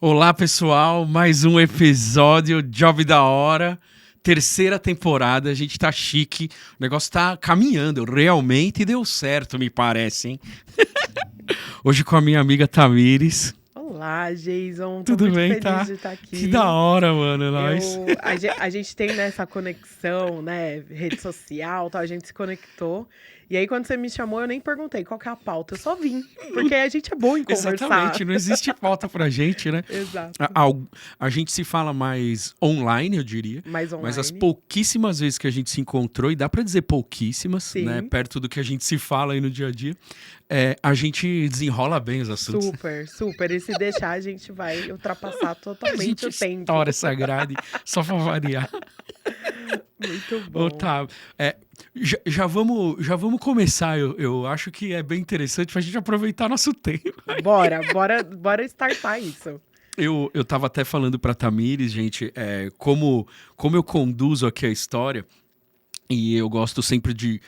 Olá, pessoal, mais um episódio, Job da Hora, terceira temporada, a gente tá chique, o negócio tá caminhando, realmente deu certo, me parece, hein? Hoje com a minha amiga Tamires. Olá, Jason. Tô Tudo muito bem, feliz tá? de estar Que da aqui. hora, mano, nós. A gente tem nessa conexão, né? Rede social, tal, a gente se conectou. E aí, quando você me chamou, eu nem perguntei qual que é a pauta, eu só vim. Porque a gente é bom em Exatamente, conversar. não existe falta pra gente, né? Exato. A, a- a gente se fala mais online, eu diria, Mais mas as online. pouquíssimas vezes que a gente se encontrou, e dá pra dizer pouquíssimas, né? Sim. Perto do que a gente se fala aí no dia a dia, a gente desenrola bem os assuntos. Super, super. E se deixar, a gente vai ultrapassar A totalmente gente o tempo. estoura essa grade, só pra variar. Muito Ô, bom. tá, já vamos começar. Eu acho que é bem interessante pra gente aproveitar nosso tempo. Bora startar isso. Eu tava até falando pra Tamires, gente, como eu conduzo aqui a história, e eu gosto sempre de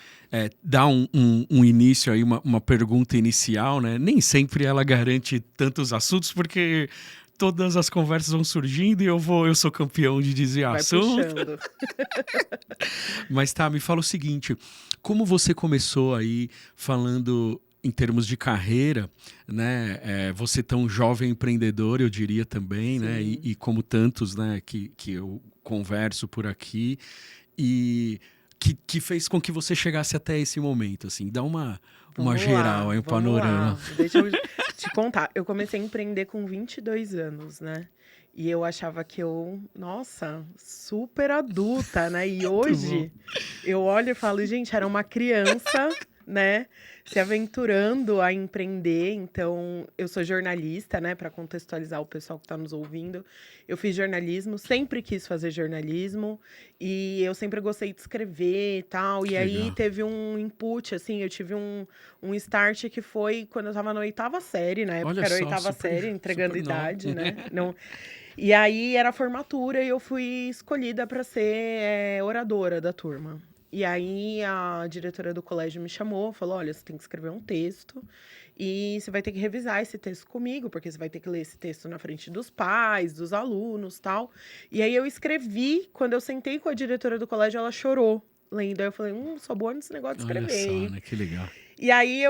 dar um início aí, uma pergunta inicial, né? Nem sempre ela garante tantos assuntos, porque todas as conversas vão surgindo e eu sou campeão de dizer Vai assunto. puxando. Mas tá, me fala o seguinte, como você começou aí falando em termos de carreira, né? Você tão jovem empreendedor, eu diria também, né? E, Sim. e como tantos, né? Que eu converso por aqui e que fez com que você chegasse até esse momento, assim. Dá uma Vamos geral lá, aí, um vamos panorama. lá. Deixa eu te contar. Eu comecei a empreender com 22 anos, né? E eu achava que nossa, super adulta, né? E Muito bom. hoje eu olho e falo, gente, era uma criança, né? Se aventurando a empreender. Então, eu sou jornalista, né? Para contextualizar o pessoal que está nos ouvindo. Eu fiz jornalismo, sempre quis fazer jornalismo. E eu sempre gostei de escrever e tal. E Que aí legal. teve um input, assim, eu tive um start que foi quando eu estava na oitava série, na Olha época era a só, oitava super, série, entregando super nova. idade, né? Não... E aí era a formatura e eu fui escolhida para ser oradora da turma. E aí a diretora do colégio me chamou, falou: olha, você tem que escrever um texto e você vai ter que revisar esse texto comigo, porque você vai ter que ler esse texto na frente dos pais, dos alunos, tal. E aí eu escrevi, quando eu sentei com a diretora do colégio, ela chorou lendo. Aí eu falei: sou boa nesse negócio de Olha escrever, só, hein? né? Que legal. E aí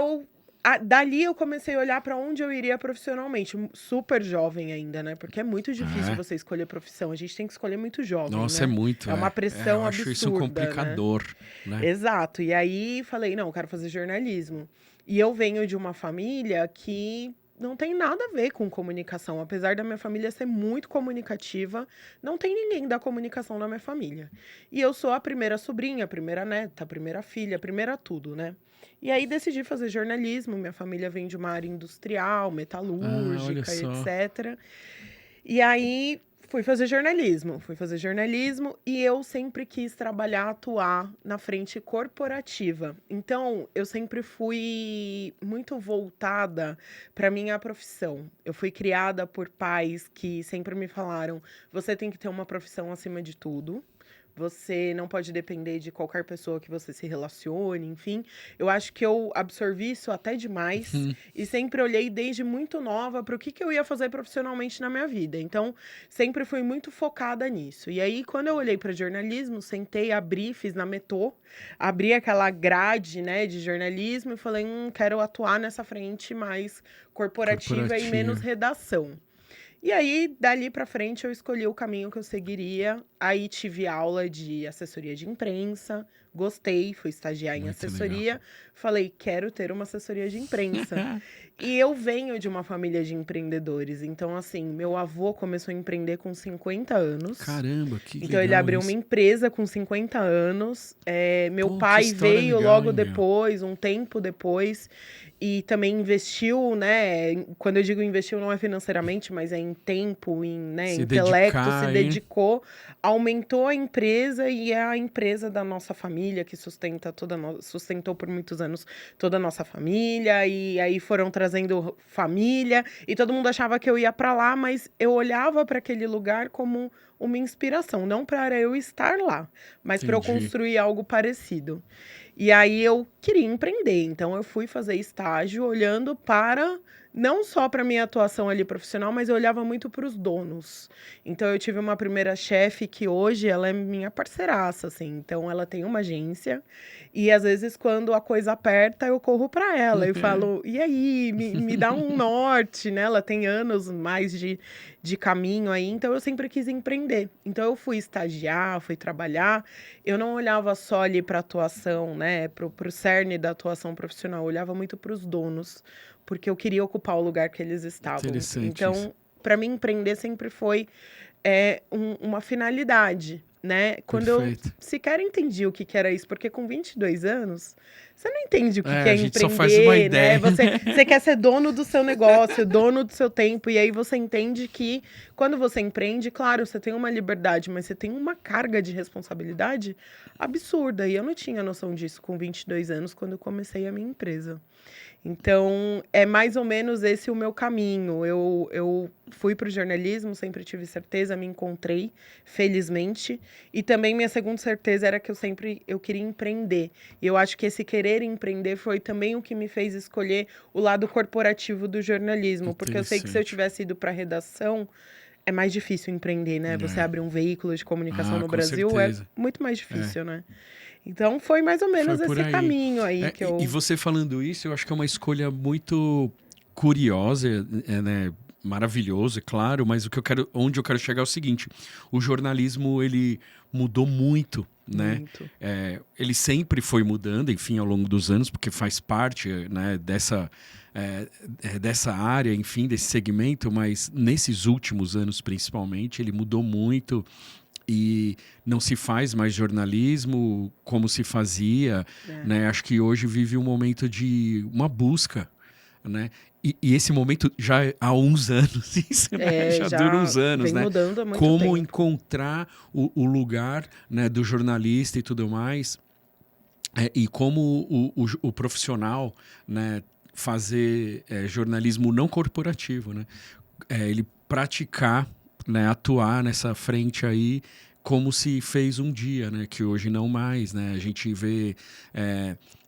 dali eu comecei a olhar para onde eu iria profissionalmente, super jovem ainda, né? Porque é muito difícil É. você escolher profissão. A gente tem que escolher muito jovem, Nossa, é né? muito, É uma eu pressão acho isso absurda, né? complicador, né? Exato. E aí falei, não, eu quero fazer jornalismo. E eu venho de uma família que não tem nada a ver com comunicação. Apesar da minha família ser muito comunicativa, não tem ninguém da comunicação na minha família. E eu sou a primeira sobrinha, a primeira neta, a primeira filha, a primeira tudo, né? E aí decidi fazer jornalismo. Minha família vem de uma área industrial, Ah, olha metalúrgica, só. etc. E aí fui fazer jornalismo e eu sempre quis trabalhar, atuar na frente corporativa. Então, eu sempre fui muito voltada para minha profissão. Eu fui criada por pais que sempre me falaram: você tem que ter uma profissão acima de tudo. Você não pode depender de qualquer pessoa que você se relacione, enfim. Eu acho que eu absorvi isso até demais Hum, e sempre olhei desde muito nova para o que eu ia fazer profissionalmente na minha vida. Então, sempre fui muito focada nisso. E aí, quando eu olhei para jornalismo, sentei, abri, fiz na Metô, abri aquela grade, né, de jornalismo e falei, quero atuar nessa frente mais corporativa e menos corporativo. redação. E aí, dali para frente, eu escolhi o caminho que eu seguiria. Aí tive aula de assessoria de imprensa, gostei, fui estagiar em Muito legal. assessoria, falei, quero ter uma assessoria de imprensa. E eu venho de uma família de empreendedores, então assim, meu avô começou a empreender com 50 anos. Caramba, que Então ele legal abriu uma isso. empresa com 50 anos. Meu Pô, que pai história veio legal, logo hein, meu? depois, um tempo depois, e também investiu, né? Quando eu digo investiu, não é financeiramente, mas é em tempo, né, Se intelecto, se dedicar, hein? dedicou, aumentou a empresa e é a empresa da nossa família que sustentou por muitos anos toda a nossa família. E aí foram trazendo família e todo mundo achava que eu ia para lá, mas eu olhava para aquele lugar como uma inspiração, não para eu estar lá, mas para eu Entendi. construir algo parecido. E aí eu queria empreender, então eu fui fazer estágio olhando para não só para minha atuação ali profissional, mas eu olhava muito para os donos. Então eu tive uma primeira chefe que hoje ela é minha parceiraça, assim. Então ela tem uma agência e às vezes quando a coisa aperta eu corro para ela e falo, e aí, me dá um norte, né? Ela tem anos mais de caminho aí, então eu sempre quis empreender. Então eu fui estagiar, fui trabalhar. Eu não olhava só ali para atuação, né, para o cerne da atuação profissional, eu olhava muito para os donos, porque eu queria ocupar o lugar que eles estavam. Interessante isso. Então, para mim, empreender sempre foi uma finalidade, né? Quando eu Perfeito. sequer entendi o que que era isso, porque com 22 anos, você não entende o que que É, é a gente só faz uma empreender, né? ideia. Você quer ser dono do seu negócio, dono do seu tempo, e aí você entende que quando você empreende, claro, você tem uma liberdade, mas você tem uma carga de responsabilidade absurda. E eu não tinha noção disso com 22 anos, quando eu comecei a minha empresa. Então, é mais ou menos esse o meu caminho. Eu fui para o jornalismo, sempre tive certeza, me encontrei, felizmente. E também minha segunda certeza era que eu queria empreender. E eu acho que esse querer empreender foi também o que me fez escolher o lado corporativo do jornalismo. Porque eu sei que se eu Interessante. tivesse ido para a redação, é mais difícil empreender, né? Você É. abrir um veículo de comunicação Ah, no com Brasil é certeza. muito mais É. difícil, né? Então, foi mais ou Foi menos por esse aí. caminho aí É, que e eu... você falando isso, eu acho que é uma escolha muito curiosa, né? Maravilhoso, é claro, mas onde eu quero chegar é o seguinte: o jornalismo ele mudou muito, né? Muito. Ele sempre foi mudando, enfim, ao longo dos anos, porque faz parte, né, dessa área, enfim, desse segmento, mas nesses últimos anos, principalmente, ele mudou muito e não se faz mais jornalismo como se fazia, É. né? Acho que hoje vive um momento de uma busca, né? E esse momento já há uns anos, isso, né? Já dura Já uns anos, vem né? mudando há muito Como tempo. encontrar o lugar, né, do jornalista e tudo mais, e como o profissional, né, fazer jornalismo não corporativo, né? Ele praticar, né, atuar nessa frente aí como se fez um dia, né, que hoje não mais, né? A gente vê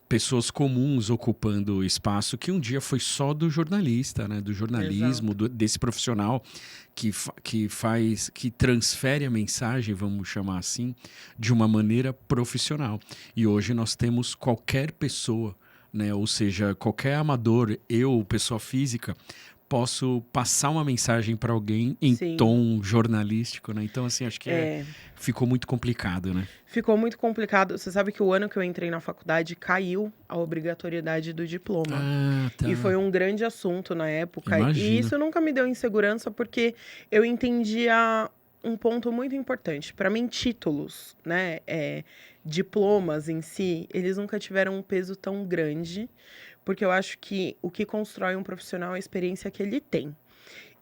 pessoas comuns ocupando o espaço que um dia foi só do jornalista, né, do jornalismo, Exato. desse profissional que transfere a mensagem, vamos chamar assim, de uma maneira profissional. E hoje nós temos qualquer pessoa, né, ou seja, qualquer amador, eu, pessoa física, posso passar uma mensagem para alguém em Sim. tom jornalístico, né? Então, assim, acho que É, ficou muito complicado, né? ficou muito complicado. Você sabe que o ano que eu entrei na faculdade caiu a obrigatoriedade do diploma. Ah, E foi tá. um grande assunto na época. E Imagino. isso nunca me deu insegurança, porque eu entendia um ponto muito importante. Para mim, títulos, né, diplomas em si, eles nunca tiveram um peso tão grande, porque eu acho que o que constrói um profissional é a experiência que ele tem.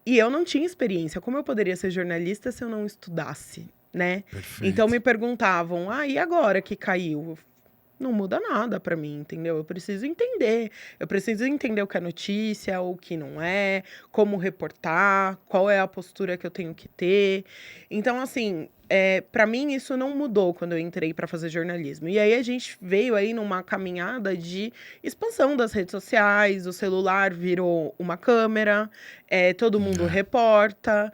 E eu não tinha experiência. Como eu poderia ser jornalista se eu não estudasse, né? Então me Perfeito. perguntavam: "Ah, e agora que caiu?" Não muda nada pra mim, entendeu? Eu preciso entender. Eu preciso entender o que é notícia, o que não é, como reportar, qual é a postura que eu tenho que ter. Então, assim, para mim isso não mudou quando eu entrei para fazer jornalismo. E aí a gente veio aí numa caminhada de expansão das redes sociais, o celular virou uma câmera, todo mundo É, reporta.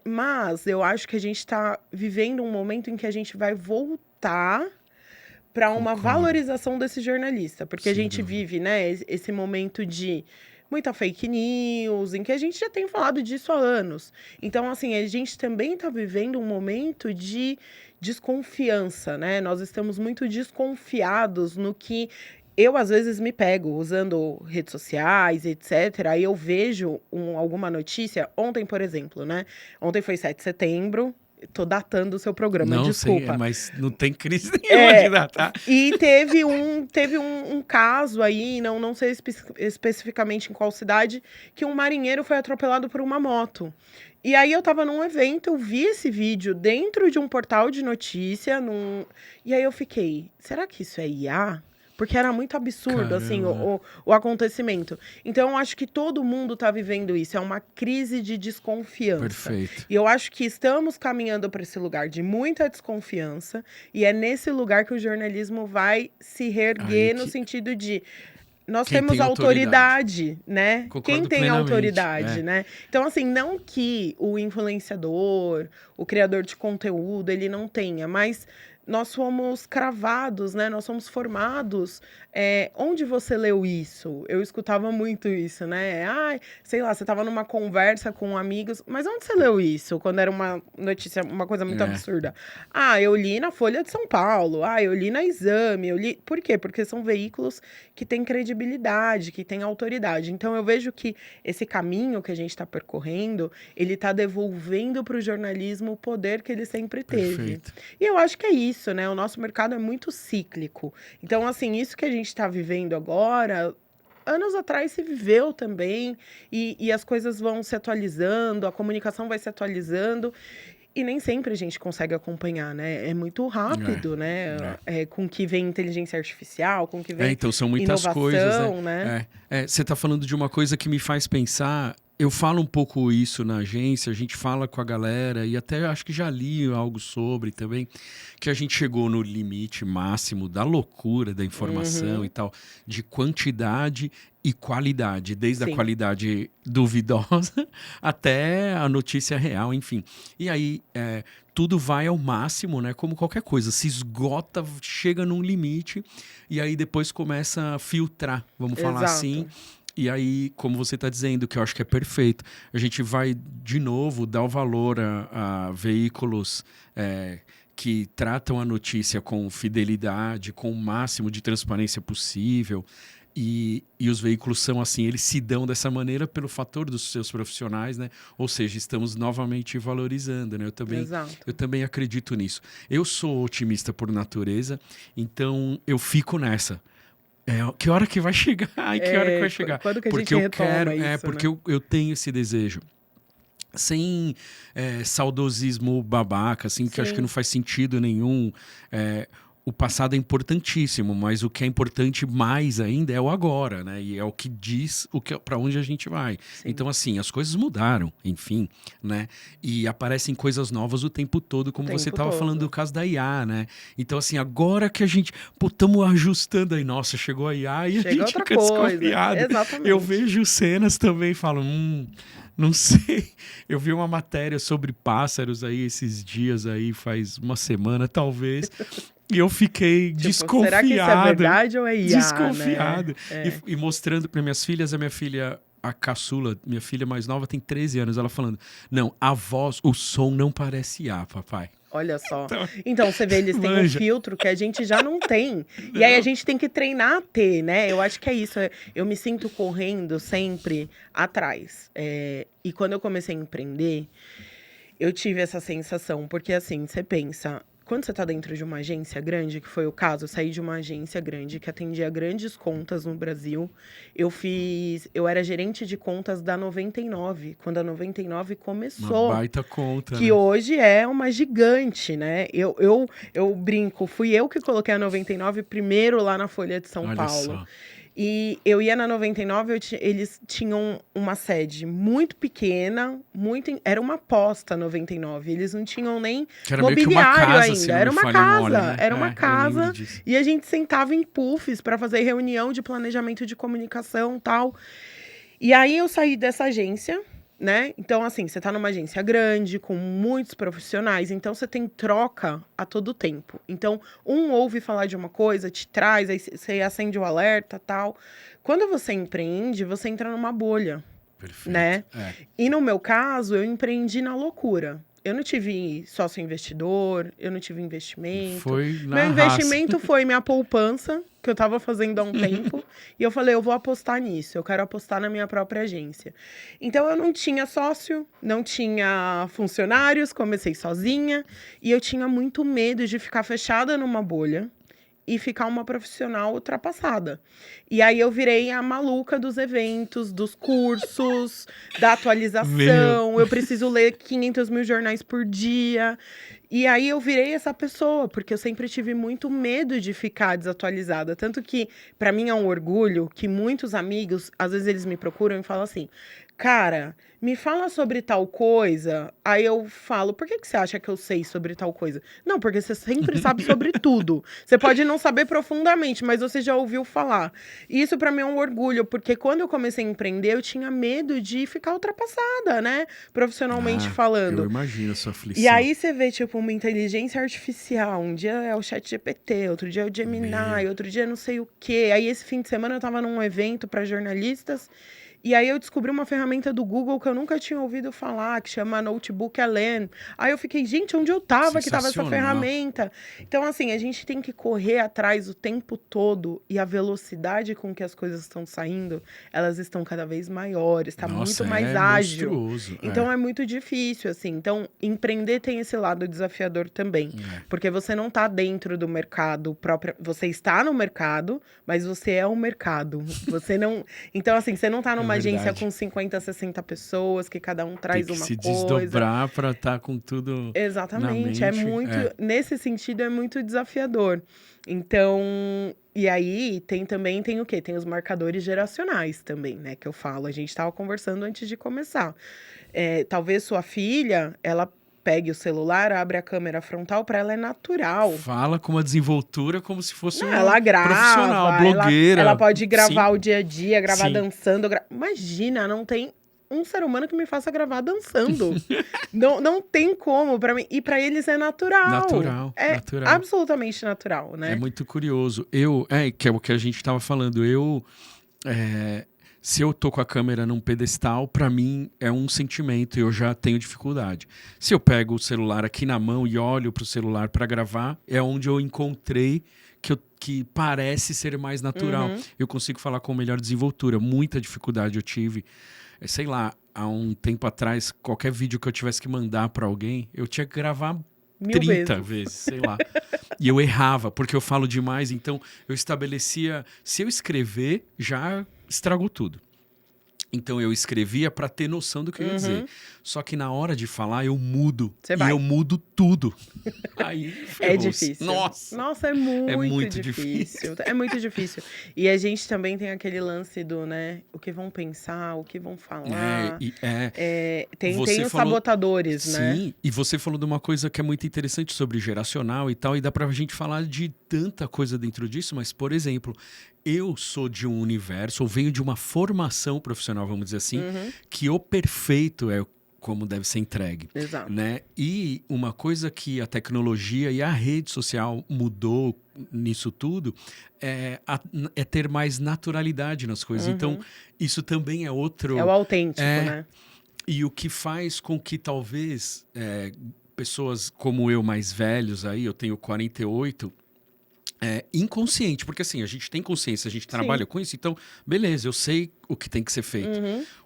Mas eu acho que a gente está vivendo um momento em que a gente vai voltar para uma concordo. valorização desse jornalista, porque a Sem gente dúvida. vive, né, esse momento de muita fake news, em que a gente já tem falado disso há anos. Então, assim, a gente também está vivendo um momento de desconfiança, né? Nós estamos muito desconfiados no que eu, às vezes, me pego usando redes sociais, etc. Aí eu vejo alguma notícia. Ontem, por exemplo, né? Ontem foi 7 de setembro. Tô datando o seu programa, Não sei, desculpa. mas não tem crise nenhuma de É, datar. e teve um caso aí, não sei especificamente em qual cidade, que um marinheiro foi atropelado por uma moto. E aí eu estava num evento, eu vi esse vídeo dentro de um portal de notícia, e aí eu fiquei, será que isso é IA? Porque era muito absurdo, assim, Caramba. o acontecimento. Então, eu acho que todo mundo tá vivendo isso. É uma crise de desconfiança. Perfeito. E eu acho que estamos caminhando para esse lugar de muita desconfiança. E é nesse lugar que o jornalismo vai se Aí reerguer no que sentido de nós quem temos tem autoridade. autoridade, né? Quem Concordo tem plenamente. autoridade, É. né? Então, assim, não que o influenciador, o criador de conteúdo, ele não tenha, mas nós somos cravados, né? Nós somos formados. Onde você leu isso? Eu escutava muito isso, né? Ai, sei lá, você estava numa conversa com amigos, mas onde você leu isso? Quando era uma notícia, uma coisa muito É. absurda. Ah, eu li na Folha de São Paulo. Ah, eu li na Exame. Eu li. Por quê? Porque são veículos que têm credibilidade, que têm autoridade. Então eu vejo que esse caminho que a gente está percorrendo, ele está devolvendo para o jornalismo o poder que ele sempre teve. Perfeito. E eu acho que é isso, né? O nosso mercado é muito cíclico. Então, assim, isso que a gente está vivendo agora, anos atrás se viveu também, e as coisas vão se atualizando, a comunicação vai se atualizando, e nem sempre a gente consegue acompanhar, né? É muito rápido, né? Com que vem inteligência artificial, com que vem Então são muitas coisas, inovação, né? né? Você está falando de uma coisa que me faz pensar. Eu falo um pouco isso na agência, a gente fala com a galera e até acho que já li algo sobre também, que a gente chegou no limite máximo da loucura da informação e tal, de quantidade e qualidade, desde a Sim. qualidade duvidosa até a notícia real, enfim. E aí tudo vai ao máximo, né? Como qualquer coisa, se esgota, chega num limite e aí depois começa a filtrar, vamos falar assim. Exato. E aí, como você está dizendo, que eu acho que é perfeito, a gente vai, de novo, dar o valor a veículos que tratam a notícia com fidelidade, com o máximo de transparência possível. E os veículos são assim, eles se dão dessa maneira pelo fator dos seus profissionais, né? Ou seja, estamos novamente valorizando, né? Exato. Eu também acredito nisso. Eu sou otimista por natureza, então eu fico nessa. Que hora que vai chegar? Ai, que hora que vai chegar? Quando que a Porque gente eu quero, retoma isso, porque né? eu tenho esse desejo. Sem saudosismo babaca, assim, que eu acho que Sim. não faz sentido nenhum. O passado é importantíssimo, mas o que é importante mais ainda é o agora, né? E é o que diz para onde a gente vai. Sim. Então, assim, as coisas mudaram, enfim, né? E aparecem coisas novas o tempo todo, como você estava falando do caso da IA, né? Então, assim, agora que a gente, estamos ajustando aí, nossa, chegou a IA e Chega a gente outra fica coisa. desconfiado. Exatamente. Eu vejo cenas também e falo, não sei. Eu vi uma matéria sobre pássaros aí esses dias aí, faz uma semana talvez. E eu fiquei desconfiado. Será que isso é verdade ou é IA, desconfiado. né? E mostrando para minhas filhas, a minha filha, a caçula, minha filha mais nova, tem 13 anos, ela falando, não, a voz, o som não parece IA, papai. Olha só. Então, você vê, eles têm um Manja. filtro que a gente já não tem. E aí a gente tem que treinar a ter, né? Eu acho que é isso. Eu me sinto correndo sempre atrás. E quando eu comecei a empreender, eu tive essa sensação. Porque assim, você pensa, quando você está dentro de uma agência grande, que foi o caso, eu saí de uma agência grande que atendia grandes contas no Brasil. Eu era gerente de contas da 99, quando a 99 começou. Uma baita conta, Que né? hoje é uma gigante, né? Eu brinco, fui eu que coloquei a 99 primeiro lá na Folha de São Olha Paulo. só. E eu ia na 99, eles tinham uma sede muito pequena, era uma aposta 99. Eles não tinham nem Que era meio que uma mobiliário casa, ainda. se não Era me uma falha a casa, memória, né? era uma Eu lembro casa. disso. E a gente sentava em puffs para fazer reunião de planejamento de comunicação e tal. E aí eu saí dessa agência, né? Então, assim, você tá numa agência grande, com muitos profissionais, então você tem troca a todo tempo. Então, um ouve falar de uma coisa, te traz, aí você acende o alerta, tal. Quando você empreende, você entra numa bolha, Perfeito. né? E no meu caso, eu empreendi na loucura. Eu não tive sócio investidor, eu não tive investimento. Foi na Meu investimento foi minha poupança, que eu estava fazendo há um tempo. E eu falei, eu vou apostar nisso. Eu quero apostar na minha própria agência. Então, eu não tinha sócio, não tinha funcionários, comecei sozinha. E eu tinha muito medo de ficar fechada numa bolha e ficar uma profissional ultrapassada. E aí eu virei a maluca dos eventos, dos cursos, da atualização. Eu preciso ler 500 mil jornais por dia. E aí eu virei essa pessoa, porque eu sempre tive muito medo de ficar desatualizada. Tanto que, pra mim, é um orgulho que muitos amigos, às vezes eles me procuram e falam assim: cara, me fala sobre tal coisa. Aí eu falo: por que você acha que eu sei sobre tal coisa? Não, porque você sempre sabe sobre tudo. Você pode não saber profundamente, mas você já ouviu falar. E isso pra mim é um orgulho, porque quando eu comecei a empreender, eu tinha medo de ficar ultrapassada, né? Profissionalmente falando. Eu imagino a sua aflição. E aí você vê, tipo, uma inteligência artificial. Um dia é o ChatGPT, outro dia é o Gemini, outro dia não sei o quê. Aí esse fim de semana eu tava num evento para jornalistas. E aí eu descobri uma ferramenta do Google que eu nunca tinha ouvido falar, que chama Notebook LM. Aí eu fiquei, gente, onde eu tava que tava essa ferramenta? Então, assim, a gente tem que correr atrás o tempo todo e a velocidade com que as coisas estão saindo, elas estão cada vez maiores, tá muito mais ágil. Monstruoso. Então é muito difícil, assim. Então, empreender tem esse lado desafiador também. Porque você não tá dentro do mercado próprio. Você está no mercado, mas você é o mercado. Você não. Então, assim, você não tá numa agência com 50, 60 pessoas, que cada um traz uma coisa. Tem que se desdobrar para estar com tudo. Exatamente. Na mente. É muito. Nesse sentido, é muito desafiador. Então, e aí tem o quê? Tem os marcadores geracionais também, né? Que eu falo. A gente estava conversando antes de começar. Talvez sua filha, ela pegue o celular, abre a câmera frontal, para ela é natural. Fala com uma desenvoltura como se fosse ela grava, profissional, blogueira. Ela pode gravar o dia a dia, gravar dançando. Imagina, não tem um ser humano que me faça gravar dançando. não tem como para mim. E para eles é natural. Natural. Absolutamente natural, né? É muito curioso. Que é o que a gente estava falando. Se eu tô com a câmera num pedestal, para mim é um sentimento e eu já tenho dificuldade. Se eu pego o celular aqui na mão e olho pro celular para gravar, é onde eu encontrei que parece ser mais natural. Eu consigo falar com melhor desenvoltura. Muita dificuldade eu tive. Sei lá, há um tempo atrás, qualquer vídeo que eu tivesse que mandar para alguém, eu tinha que gravar 30 vezes, sei lá. E eu errava, porque eu falo demais. Então, eu estabelecia... Se eu escrever, já estragou tudo. Então, eu escrevia para ter noção do que eu ia dizer. Só que na hora de falar, eu mudo. Eu mudo tudo. Aí, é difícil. Nossa, é muito difícil. É muito difícil. E a gente também tem aquele lance do, né? O que vão pensar, o que vão falar. Tem os sabotadores, né? Sim, e você falou de uma coisa que é muito interessante sobre geracional e tal. E dá pra gente falar de tanta coisa dentro disso. Mas, por exemplo... Eu sou de um universo, ou venho de uma formação profissional, vamos dizer assim, que o perfeito é como deve ser entregue. Exato. Né? E uma coisa que a tecnologia e a rede social mudou nisso tudo é ter mais naturalidade nas coisas. Então, isso também é outro... É o autêntico, né? E o que faz com que talvez pessoas como eu, mais velhos aí, eu tenho 48... inconsciente, porque assim, a gente tem consciência, a gente trabalha com isso, então, beleza, eu sei o que tem que ser feito.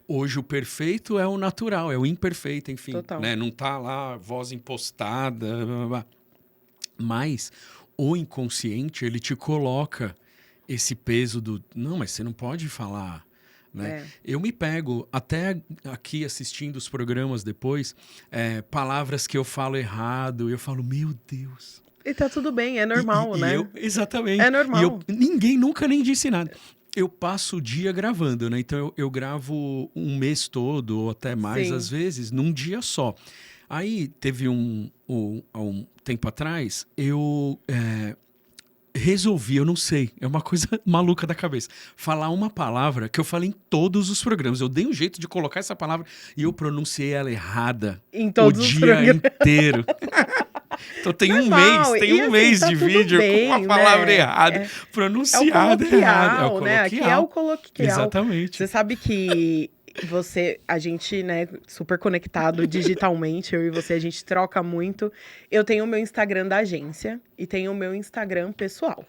Hoje o perfeito é o natural, é o imperfeito, enfim. Né? Não tá lá, voz impostada, blá, blá, blá. Mas o inconsciente, ele te coloca esse peso do, não, mas você não pode falar... Né? Eu me pego, até aqui assistindo os programas depois, palavras que eu falo errado, eu falo, meu Deus... E tá tudo bem, é normal, né? Exatamente. É normal. Ninguém nunca nem disse nada. Eu passo o dia gravando, né? Então eu gravo um mês todo, ou até mais às vezes, num dia só. Aí teve um tempo atrás, eu resolvi, eu não sei, é uma coisa maluca da cabeça, falar uma palavra que eu falei em todos os programas. Eu dei um jeito de colocar essa palavra e eu pronunciei ela errada em todos o dia inteiro. Então tem um mês de vídeo com uma palavra errada, pronunciada errada. É o coloquial, né? Aqui é o coloquial. Exatamente. Você sabe que a gente, né, super conectado digitalmente, eu e você, a gente troca muito. Eu tenho o meu Instagram da agência e tenho o meu Instagram pessoal.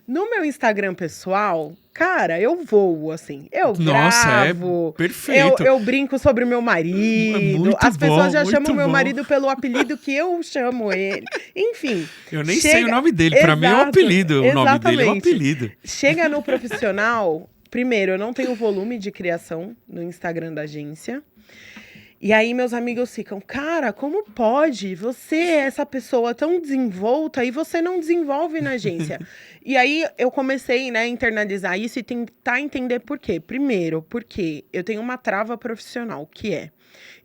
No meu Instagram pessoal, cara, eu voo, assim. Eu gravo. Perfeito. Eu brinco sobre o meu marido. As pessoas já chamam o meu marido pelo apelido que eu chamo ele. Enfim. Eu nem sei o nome dele. Pra mim é um apelido. O nome dele é um apelido. Chega no profissional, primeiro, eu não tenho volume de criação no Instagram da agência. E aí meus amigos ficam, cara, como pode? Você é essa pessoa tão desenvolta e você não desenvolve na agência. E aí eu comecei, né, a internalizar isso e tentar entender por quê. Primeiro, porque eu tenho uma trava profissional, que é,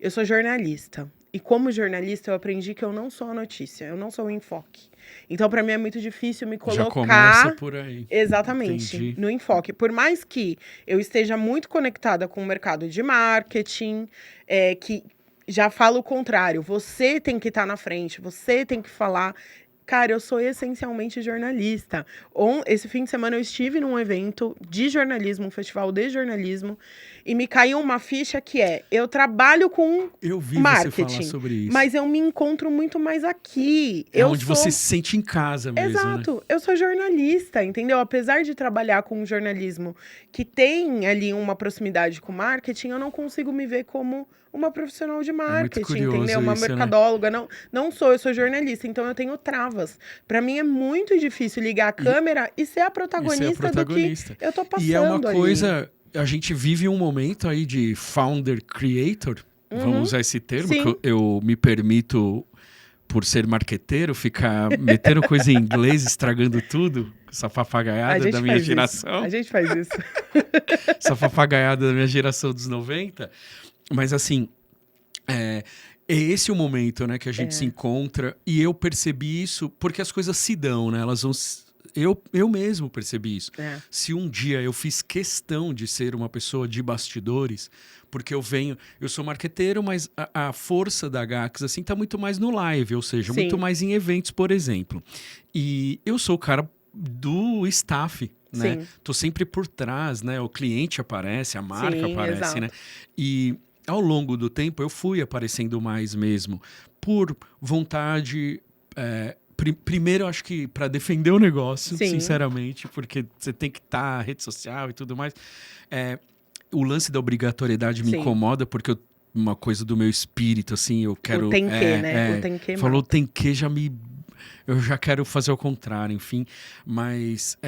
eu sou jornalista. E como jornalista, eu aprendi que eu não sou a notícia, eu não sou o enfoque. Então, para mim, é muito difícil me Já começa colocar por aí. exatamente Entendi. no enfoque. Por mais que eu esteja muito conectada com o mercado de marketing, que já falo o contrário, você tem que estar na frente, você tem que falar. Cara, eu sou essencialmente jornalista. Esse fim de semana eu estive num evento de jornalismo, um festival de jornalismo, e me caiu uma ficha que é: eu trabalho com Eu vi você falar marketing, sobre isso. mas eu me encontro muito mais aqui. É eu onde sou... você se sente em casa mesmo, né? Exato, eu sou jornalista, entendeu? Apesar de trabalhar com um jornalismo que tem ali uma proximidade com marketing, eu não consigo me ver como uma profissional de É muito marketing, curioso entendeu? Uma isso, né? mercadóloga. Não sou, eu sou jornalista, então eu tenho travas. Pra mim é muito difícil ligar a E, câmera e ser a e ser a protagonista do que protagonista. eu tô E é uma passando ali. coisa. A gente vive um momento aí de founder creator. Vamos usar esse termo, que Sim, eu me permito, por ser marqueteiro, ficar metendo coisa em inglês, estragando tudo. Essa a papagaiada da gente minha faz isso. geração. A gente faz isso. Essa papagaiada da minha geração dos 90. Mas assim, é esse o momento, né, que a gente se É, encontra. E eu percebi isso porque as coisas se dão, né? Elas vão. Eu mesmo percebi isso. é. Se um dia eu fiz questão de ser uma pessoa de bastidores, porque eu sou marqueteiro, mas a força da Gax assim tá muito mais no live, ou seja, muito Sim, mais em eventos, por exemplo. E eu sou o cara do staff, né? sim, Tô sempre por trás, né? O cliente aparece, a marca sim, aparece, né? exato. E ao longo do tempo eu fui aparecendo mais mesmo, por vontade. Primeiro, eu acho que para defender o negócio, Sim, sinceramente, porque você tem que estar rede social e tudo mais. É, o lance da obrigatoriedade me sim. incomoda, porque uma coisa do meu espírito, assim, eu O quero. tem que, né? O tem que Falou mata. tem que, eu já quero fazer o contrário, enfim. Mas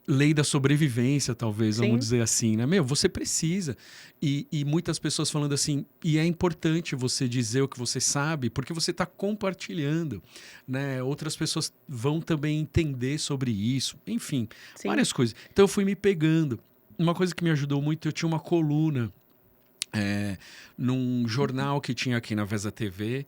lei da sobrevivência, talvez, vamos Sim, dizer assim, né? Meu, você precisa. E muitas pessoas falando assim, e é importante você dizer o que você sabe, porque você está compartilhando, né? Outras pessoas vão também entender sobre isso. Enfim, sim. várias coisas. Então eu fui me pegando. Uma coisa que me ajudou muito, eu tinha uma coluna é, num jornal que tinha aqui na Vesa TV,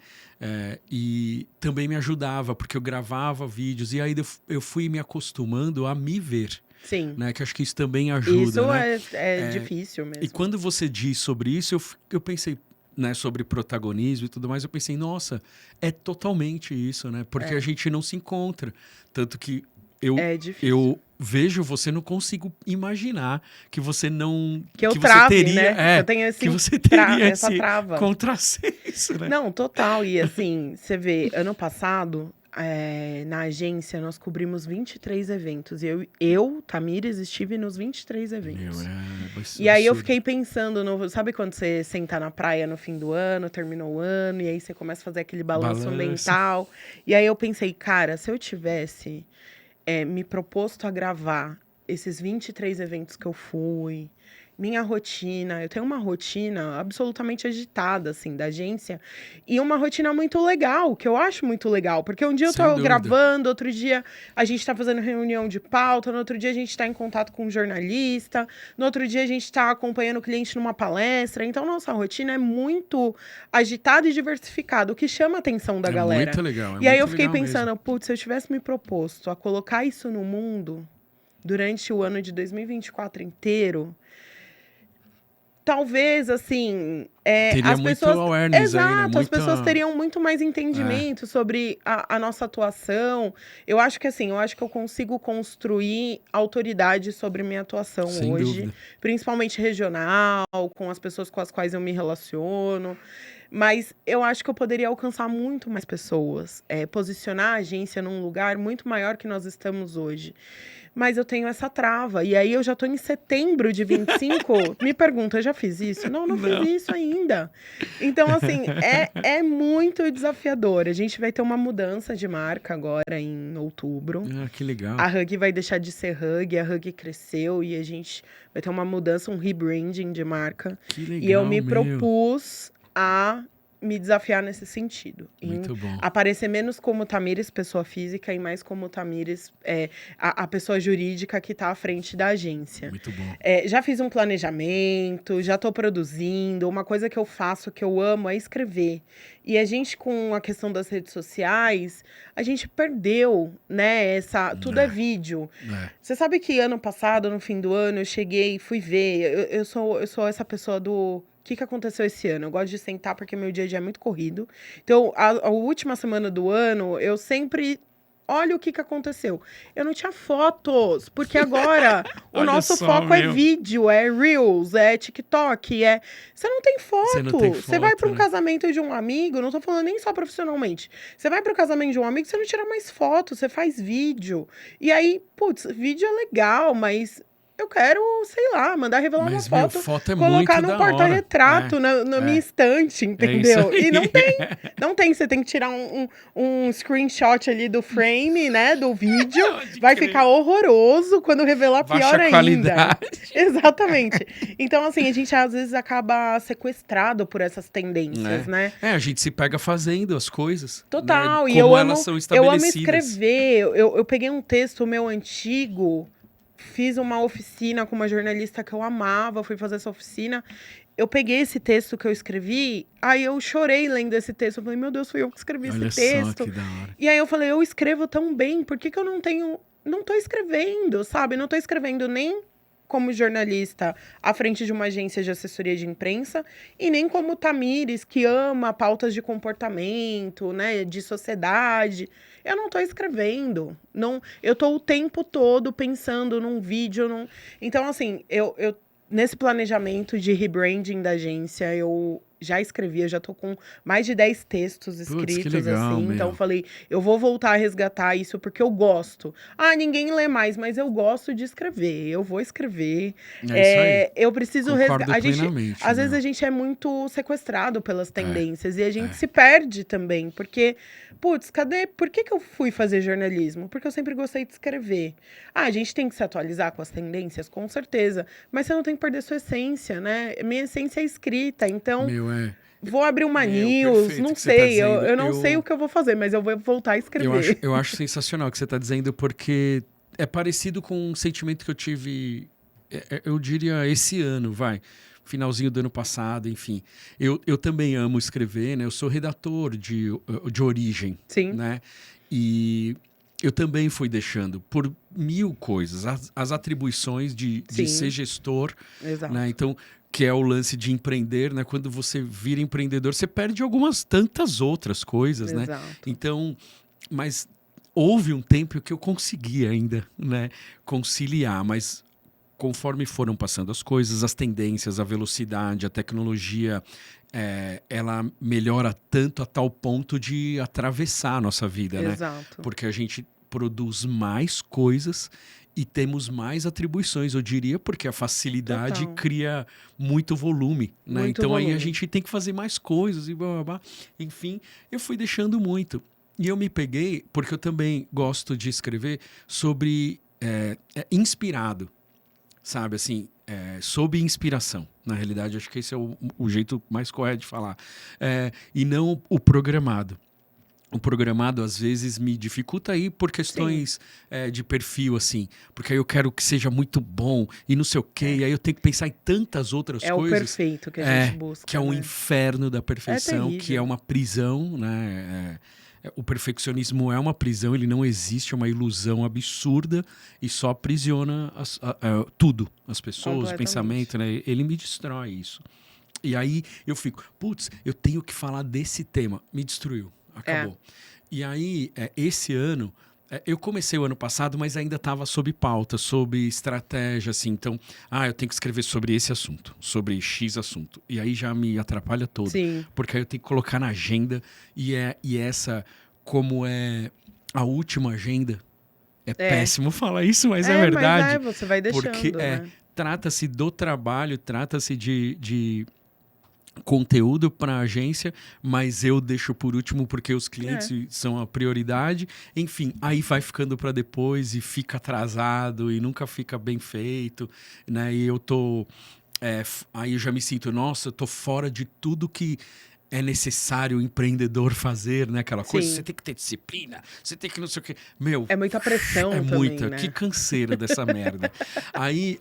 e também me ajudava, porque eu gravava vídeos, e aí eu fui me acostumando a me ver, Sim. né? Que acho que isso também ajuda, Isso né? é É, difícil e mesmo. quando você diz sobre isso, eu pensei, né, sobre protagonismo e tudo mais, eu pensei, nossa, é totalmente isso, né? Porque a É, gente não se encontra. Tanto que eu, é difícil. eu vejo você, não consigo imaginar que você não. Que eu Que você trave, teria. né? Que eu tenho Que esse você teria essa esse trava. contrassenso, né? Não, total. E assim, você vê, ano passado, na agência, nós cobrimos 23 eventos. E eu, Tamires, estive nos 23 Meu, eventos. é E aí eu absurdo. fiquei pensando no. Sabe quando você senta na praia no fim do ano, terminou o ano, e aí você começa a fazer aquele balanço Balanço. mental. E aí eu pensei, cara, se eu tivesse me proposto a gravar esses 23 eventos que eu fui, minha rotina, eu tenho uma rotina absolutamente agitada, assim, da agência, e uma rotina muito legal, que eu acho muito legal, porque um dia eu Sem tô dúvida. gravando, outro dia a gente tá fazendo reunião de pauta, no outro dia a gente tá em contato com um jornalista, no outro dia a gente tá acompanhando o cliente numa palestra, então nossa rotina é muito agitada e diversificada, o que chama a atenção da galera. É E aí eu muito fiquei legal mesmo. pensando, putz, se eu tivesse me proposto a colocar isso no mundo durante o ano de 2024 inteiro, talvez, assim, Teria as muito pessoas. awareness aí, né? Exato, as Muita. pessoas teriam muito mais É, entendimento sobre a nossa atuação. Eu acho que, assim, eu acho que eu consigo construir autoridade sobre minha atuação sem hoje, dúvida. principalmente regional, com as pessoas com as quais eu me relaciono. Mas eu acho que eu poderia alcançar muito mais pessoas, posicionar a agência num lugar muito maior que nós estamos hoje. Mas eu tenho essa trava. E aí eu já tô em setembro de 25. Me pergunta, eu já fiz isso? Não, não fiz Não. isso ainda. Então, assim, é muito desafiador. A gente vai ter uma mudança de marca agora em outubro. Ah, que legal. A Hug vai deixar de ser Hug, a Hug cresceu e a gente vai ter uma mudança, um rebranding de marca. Que E eu legal, me meu. propus a me desafiar nesse sentido. Em Muito bom. aparecer menos como Tamires, pessoa física, e mais como Tamires, a pessoa jurídica que está à frente da agência. Muito bom. Já fiz um planejamento, já estou produzindo. Uma coisa que eu faço, que eu amo, é escrever. E a gente, com a questão das redes sociais, a gente perdeu, né? Tudo é vídeo. Você sabe que ano passado, no fim do ano, eu cheguei e fui ver. Eu sou essa pessoa do... O que aconteceu esse ano? Eu gosto de sentar porque meu dia a dia é muito corrido. Então, a última semana do ano, eu sempre olho o que aconteceu. Eu não tinha fotos, porque agora o Olha nosso só, foco é meu. vídeo, é Reels, é TikTok, Você não tem foto. Você não tem Você vai foto, para um né? casamento de um amigo, não tô falando nem só profissionalmente. Você vai para o casamento de um amigo, você não tira mais foto, você faz vídeo. E aí, putz, vídeo é legal, mas eu quero, sei lá, mandar revelar uma Mas, meu, foto, foto é colocar muito num da hora. porta-retrato na minha estante, É isso entendeu? aí. E não tem, você tem que tirar um screenshot ali do frame, né, do vídeo. Pode Vai crer. ficar horroroso quando revelar, Baixa pior ainda. qualidade. Exatamente. Então, assim, a gente às vezes acaba sequestrado por essas tendências, né? A gente se pega fazendo as coisas. Total, né? e Como eu elas amo, são eu amo estabelecidas. escrever. Eu peguei um texto meu antigo, fiz uma oficina com uma jornalista que eu amava, fui fazer essa oficina. Eu peguei esse texto que eu escrevi, aí eu chorei lendo esse texto. Eu falei, meu Deus, fui eu que escrevi Olha esse só texto. que da hora. E aí eu falei, eu escrevo tão bem, por que eu não tô escrevendo, sabe? Não tô escrevendo nem como jornalista à frente de uma agência de assessoria de imprensa e nem como Tamires, que ama pautas de comportamento, né, de sociedade. Eu não tô escrevendo. Não, eu tô o tempo todo pensando num vídeo. Então, assim, eu nesse planejamento de rebranding da agência, eu já escrevi, eu já tô com mais de 10 textos Putz, escritos, que legal, assim. Então, meu. eu falei, eu vou voltar a resgatar isso porque eu gosto. Ah, ninguém lê mais, mas eu gosto de escrever. Eu vou escrever. É isso aí. Eu preciso Concordo resgatar. plenamente, Às vezes meu. a gente é muito sequestrado pelas tendências e a gente é. se perde também, porque, putz, por que eu fui fazer jornalismo? Porque eu sempre gostei de escrever. Ah, a gente tem que se atualizar com as tendências, com certeza, mas você não tem que perder sua essência, né? Minha essência é escrita, então Meu, vou abrir uma Meu, news, perfeito não o que você tá sei, dizendo. eu não sei o que eu vou fazer, mas eu vou voltar a escrever. Eu acho sensacional o que você está dizendo, porque é parecido com um sentimento que eu tive, eu diria, esse ano, finalzinho do ano passado, enfim. Eu também amo escrever, né? Eu sou redator de origem, Sim. né? E eu também fui deixando por mil coisas, as atribuições de Sim. ser gestor, Exato. né? Então, que é o lance de empreender, né? Quando você vira empreendedor, você perde algumas tantas outras coisas, né? Exato. Então, mas houve um tempo que eu consegui ainda, né, conciliar, mas conforme foram passando as coisas, as tendências, a velocidade, a tecnologia, ela melhora tanto a tal ponto de atravessar a nossa vida, né? Exato. Porque a gente produz mais coisas e temos mais atribuições, eu diria, porque a facilidade Total. cria muito volume, né? Muito Então aí a volume. gente tem que fazer mais coisas e blá, blá, blá. Enfim, eu fui deixando muito. E eu me peguei, porque eu também gosto de escrever sobre inspirado, sabe? Assim, sob inspiração. Na realidade, acho que esse é o jeito mais correto de falar. E não o programado. O programado, às vezes, me dificulta aí por questões de perfil, assim. Porque aí eu quero que seja muito bom e não sei o quê. E aí eu tenho que pensar em tantas outras É coisas. o perfeito que a gente busca. Que é um né? inferno da perfeição, terrível. que é uma prisão, né? O perfeccionismo é uma prisão, ele não existe, é uma ilusão absurda e só aprisiona tudo, as pessoas, o pensamento, né? Ele me destrói isso. E aí eu fico, putz, eu tenho que falar desse tema. Me destruiu, acabou. E aí, esse ano, eu comecei o ano passado, mas ainda estava sob pauta, sob estratégia, assim. Então, eu tenho que escrever sobre esse assunto, sobre X assunto. E aí já me atrapalha todo. Sim. Porque aí eu tenho que colocar na agenda e essa, como é a última agenda, péssimo falar isso, mas é verdade. Mas você vai deixando, porque né? trata-se do trabalho, trata-se de conteúdo para a agência, mas eu deixo por último porque os clientes são a prioridade. Enfim, aí vai ficando para depois e fica atrasado e nunca fica bem feito, né? E eu tô aí eu já me sinto, nossa, eu tô fora de tudo que é necessário o empreendedor fazer, né? Aquela coisa, você Sim. tem que ter disciplina, você tem que não sei o quê. Meu, É muita é pressão também, muita, que né? canseira dessa merda. Aí,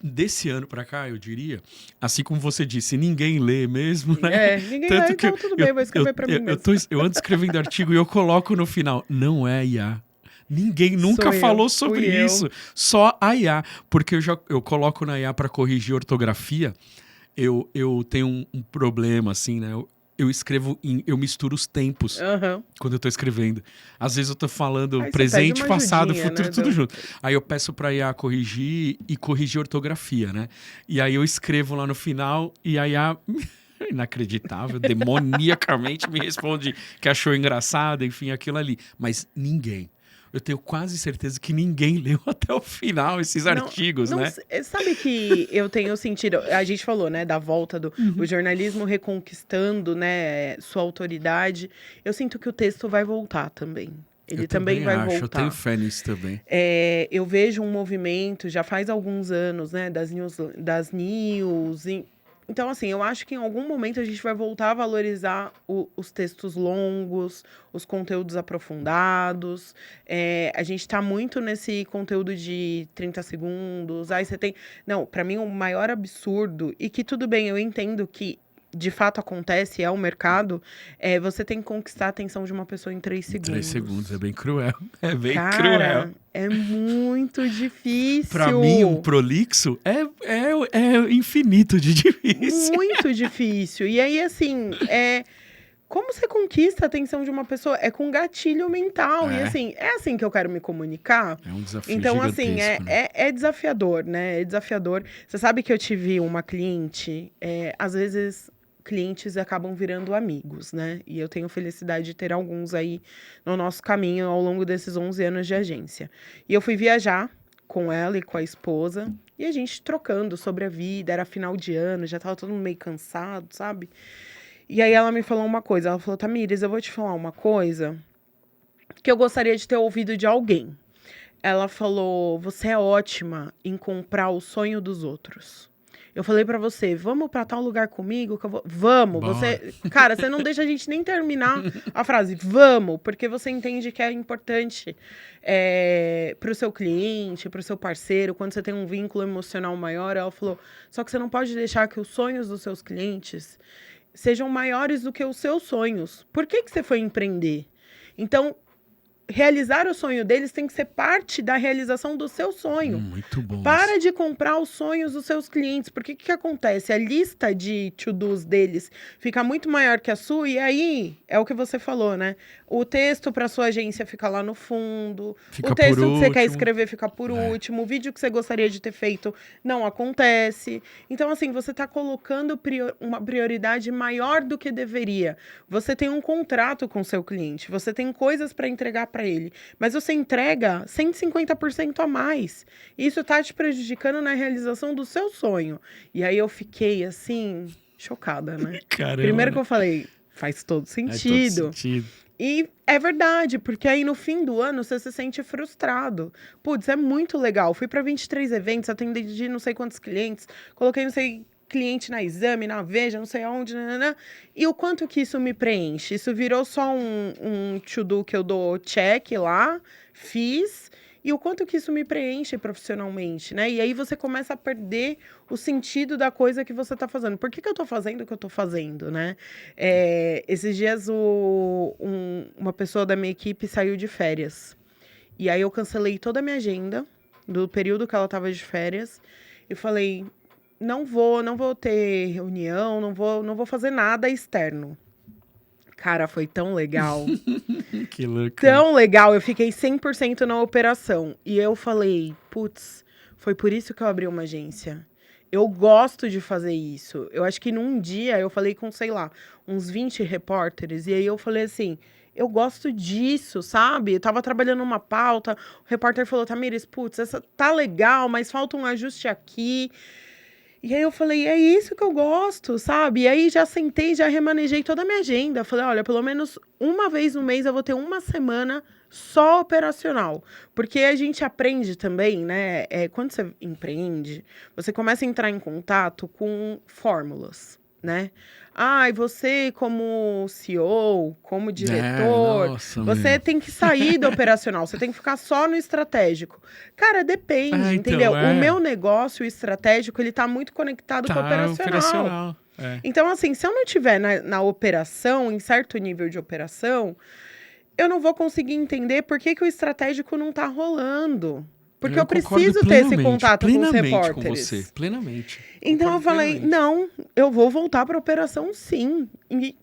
desse ano pra cá, eu diria, assim como você disse, ninguém lê mesmo, né? Ninguém lê, Tanto que então tudo bem, vou escrever pra mim mesmo. eu ando escrevendo artigo e eu coloco no final, não é IA. Ninguém nunca Sou eu, falou sobre fui eu. isso, só a IA, porque eu coloco na IA para corrigir ortografia. Eu tenho um problema assim, né? Eu escrevo, eu misturo os tempos Aham. quando eu tô escrevendo. Às vezes eu tô falando Aí você pede presente, uma passado, ajudinha, futuro, né? tudo junto. Aí eu peço pra IA corrigir e corrigir ortografia, né? E aí eu escrevo lá no final e a IA, inacreditável, demoniacamente me responde que achou engraçado, enfim, aquilo ali. Mas ninguém. Eu tenho quase certeza que ninguém leu até o final esses Não, artigos, não, né? sabe que eu tenho sentido, a gente falou, né, da volta do o jornalismo reconquistando, né, sua autoridade. Eu sinto que o texto vai voltar também. Eu Ele também também vai acho, eu tenho voltar. fé nisso também. Eu vejo um movimento, já faz alguns anos, né, das news. Então, assim, eu acho que em algum momento a gente vai voltar a valorizar os textos longos, os conteúdos aprofundados. A gente está muito nesse conteúdo de 30 segundos. Aí você tem. Não, para mim, o maior absurdo, e que tudo bem, eu entendo que de fato acontece, é o mercado, você tem que conquistar a atenção de uma pessoa em 3 Em 3 segundos, é segundos. bem cruel. É bem cruel. Cara, é muito Pra mim, um difícil. prolixo é infinito de difícil. Muito difícil. E aí, assim, como você conquista a atenção de uma pessoa? É com gatilho mental. E É, assim, é assim que eu quero me comunicar. é um desafio Então, assim, gigantesco, né? é desafiador, né? É desafiador. Você sabe que eu tive uma cliente, às vezes clientes acabam virando amigos, né? E eu tenho felicidade de ter alguns aí no nosso caminho ao longo desses 11 anos de agência. E eu fui viajar com ela e com a esposa, e a gente trocando sobre a vida, era final de ano, já tava todo mundo meio cansado, sabe? E aí ela me falou uma coisa, ela falou, Tamires, eu vou te falar uma coisa que eu gostaria de ter ouvido de alguém. Ela falou, você é ótima em comprar o sonho dos outros. Eu falei pra você, vamos pra tal lugar comigo que eu vou. Vamos, Bora. você. Cara, você não deixa a gente nem terminar a frase. Vamos, porque você entende que é importante pro seu cliente, pro seu parceiro, quando você tem um vínculo emocional maior. Ela falou, só que você não pode deixar que os sonhos dos seus clientes sejam maiores do que os seus sonhos. Por que você foi empreender? Então, realizar o sonho deles tem que ser parte da realização do seu sonho. Muito bom isso. Para de comprar os sonhos dos seus clientes, porque o que acontece? A lista de to-dos deles fica muito maior que a sua, e aí é o que você falou, né? O texto para sua agência fica lá no fundo, o Fica por texto que você quer último. escrever fica por último, o vídeo que você gostaria de ter feito não acontece. Então, assim, você está colocando uma prioridade maior do que deveria. Você tem um contrato com o seu cliente, você tem coisas para entregar para ele, mas você entrega 150% a mais. Isso tá te prejudicando na realização do seu sonho. E aí eu fiquei assim, chocada, né? Caramba, Primeiro que né? eu falei, faz todo Faz todo sentido. sentido. E é verdade, porque aí no fim do ano você se sente frustrado. Putz, é muito legal. Fui para 23 eventos, atendi não sei quantos clientes, coloquei não sei cliente na Exame, na Veja, não sei aonde, nananã. E o quanto que isso me preenche? Isso virou só um to-do que eu dou check lá, fiz, e o quanto que isso me preenche profissionalmente, né? E aí você começa a perder o sentido da coisa que você está fazendo. Por que eu estou fazendo o que eu estou fazendo, né? Esses dias uma pessoa da minha equipe saiu de férias. E aí eu cancelei toda a minha agenda do período que ela estava de férias e falei, não vou ter reunião, não vou fazer nada externo. Cara, foi tão legal. Que louco. Tão legal, eu fiquei 100% na operação. E eu falei, putz, foi por isso que eu abri uma agência. Eu gosto de fazer isso. Eu acho que num dia eu falei com, sei lá, uns 20 repórteres. E aí eu falei assim, eu gosto disso, sabe? Eu tava trabalhando uma pauta, o repórter falou, Tamires, putz, essa tá legal, mas falta um ajuste aqui. E aí eu falei, é isso que eu gosto, sabe? E aí já sentei, já remanejei toda a minha agenda. Falei, olha, pelo menos uma vez no mês eu vou ter uma semana só operacional. Porque a gente aprende também, né? Quando você empreende, você começa a entrar em contato com fórmulas, né? Ah, e você como CEO, como diretor, Nossa, você meu. tem que sair do operacional, você tem que ficar só no estratégico. Cara, depende, Então, entendeu? O meu negócio, o estratégico, ele tá muito conectado com o tá operacional. operacional. É. Então, assim, se eu não tiver na operação, em certo nível de operação, eu não vou conseguir entender por que que o estratégico não tá rolando. Porque Eu eu concordo preciso ter esse plenamente, contato com os plenamente com você, repórteres. plenamente. Então eu Concordo falei, plenamente. não, eu vou voltar para operação sim. E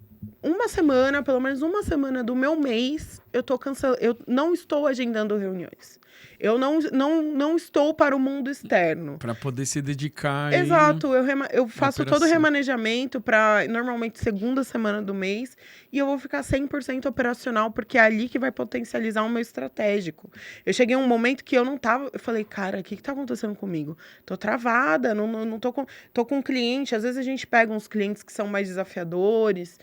uma semana, pelo menos uma semana do meu mês, eu tô cancelando, eu não estou agendando reuniões. Eu não estou para o mundo externo. Para poder se dedicar aí Exato, eu na faço todo o operação. remanejamento para normalmente segunda semana do mês e eu vou ficar 100% operacional porque é ali que vai potencializar o meu estratégico. Eu cheguei a um momento que eu não tava, eu falei, cara, o que que tá acontecendo comigo? Tô travada, não tô com um cliente, às vezes a gente pega uns clientes que são mais desafiadores.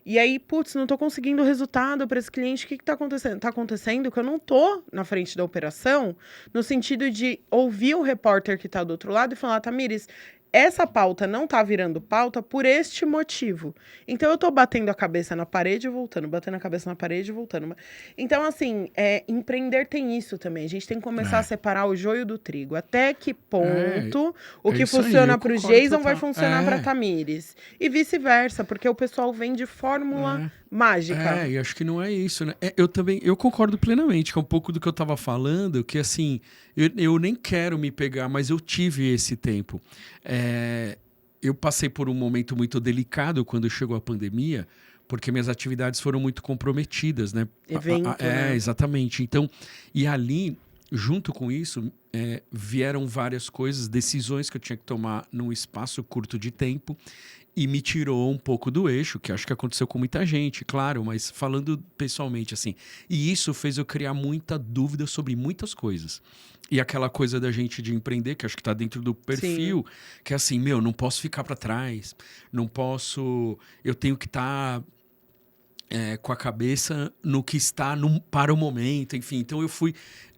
E aí, putz, não tô conseguindo resultado para esse cliente. O que que tá acontecendo? Tá acontecendo que eu não tô na frente da operação, no sentido de ouvir o repórter que tá do outro lado e falar, Tamires, essa pauta não tá virando pauta por este motivo. Então eu tô batendo a cabeça na parede e voltando, batendo a cabeça na parede e voltando. Então, assim, empreender tem isso também. A gente tem que começar a É, separar o joio do trigo. Até que é, ponto o é que isso aí, eu funciona para o concordo Jason vai total. funcionar para Tamires. E vice-versa, porque o pessoal vem de fórmula É. mágica. E acho que não é isso, né? Eu também, eu concordo plenamente, que é um pouco do que eu tava falando, que assim, eu nem quero me pegar, mas eu tive esse tempo. É, eu passei por um momento muito delicado quando chegou a pandemia, porque minhas atividades foram muito comprometidas, né? Evento, né? Exatamente. Então, e ali, junto com isso, vieram várias coisas, decisões que eu tinha que tomar num espaço curto de tempo e me tirou um pouco do eixo, que acho que aconteceu com muita gente, claro, mas falando pessoalmente assim. E isso fez eu criar muita dúvida sobre muitas coisas. E aquela coisa da gente de empreender, que acho que está dentro do Sim. perfil, que é assim, meu, não posso ficar para trás, não posso, eu tenho que estar com a cabeça no que está para o momento, enfim. Então eu fui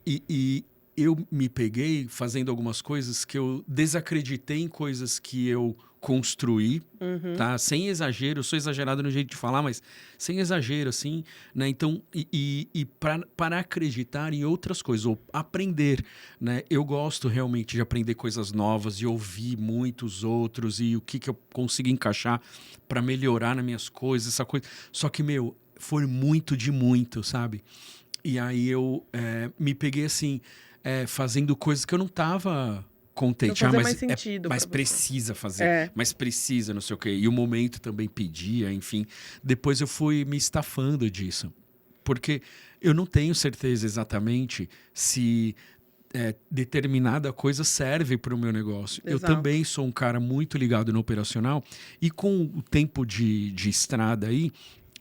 e eu me peguei fazendo algumas coisas que eu desacreditei em coisas que eu construí, Uhum. tá? Sem exagero, eu sou exagerado no jeito de falar, mas sem exagero, assim, né? Então, para acreditar em outras coisas, ou aprender, né? Eu gosto realmente de aprender coisas novas e ouvir muitos outros e o que eu consigo encaixar para melhorar nas minhas coisas, essa coisa. Só que, meu, foi muito de muito, sabe? E aí eu me peguei assim, fazendo coisas que eu não tava Não contente. fazia mais sentido Mas para você. precisa fazer, É, mas precisa, não sei o quê. E o momento também pedia, enfim. Depois eu fui me estafando disso. Porque eu não tenho certeza exatamente se determinada coisa serve para o meu negócio. Eu exato. também sou um cara muito ligado no operacional e com o tempo de estrada aí,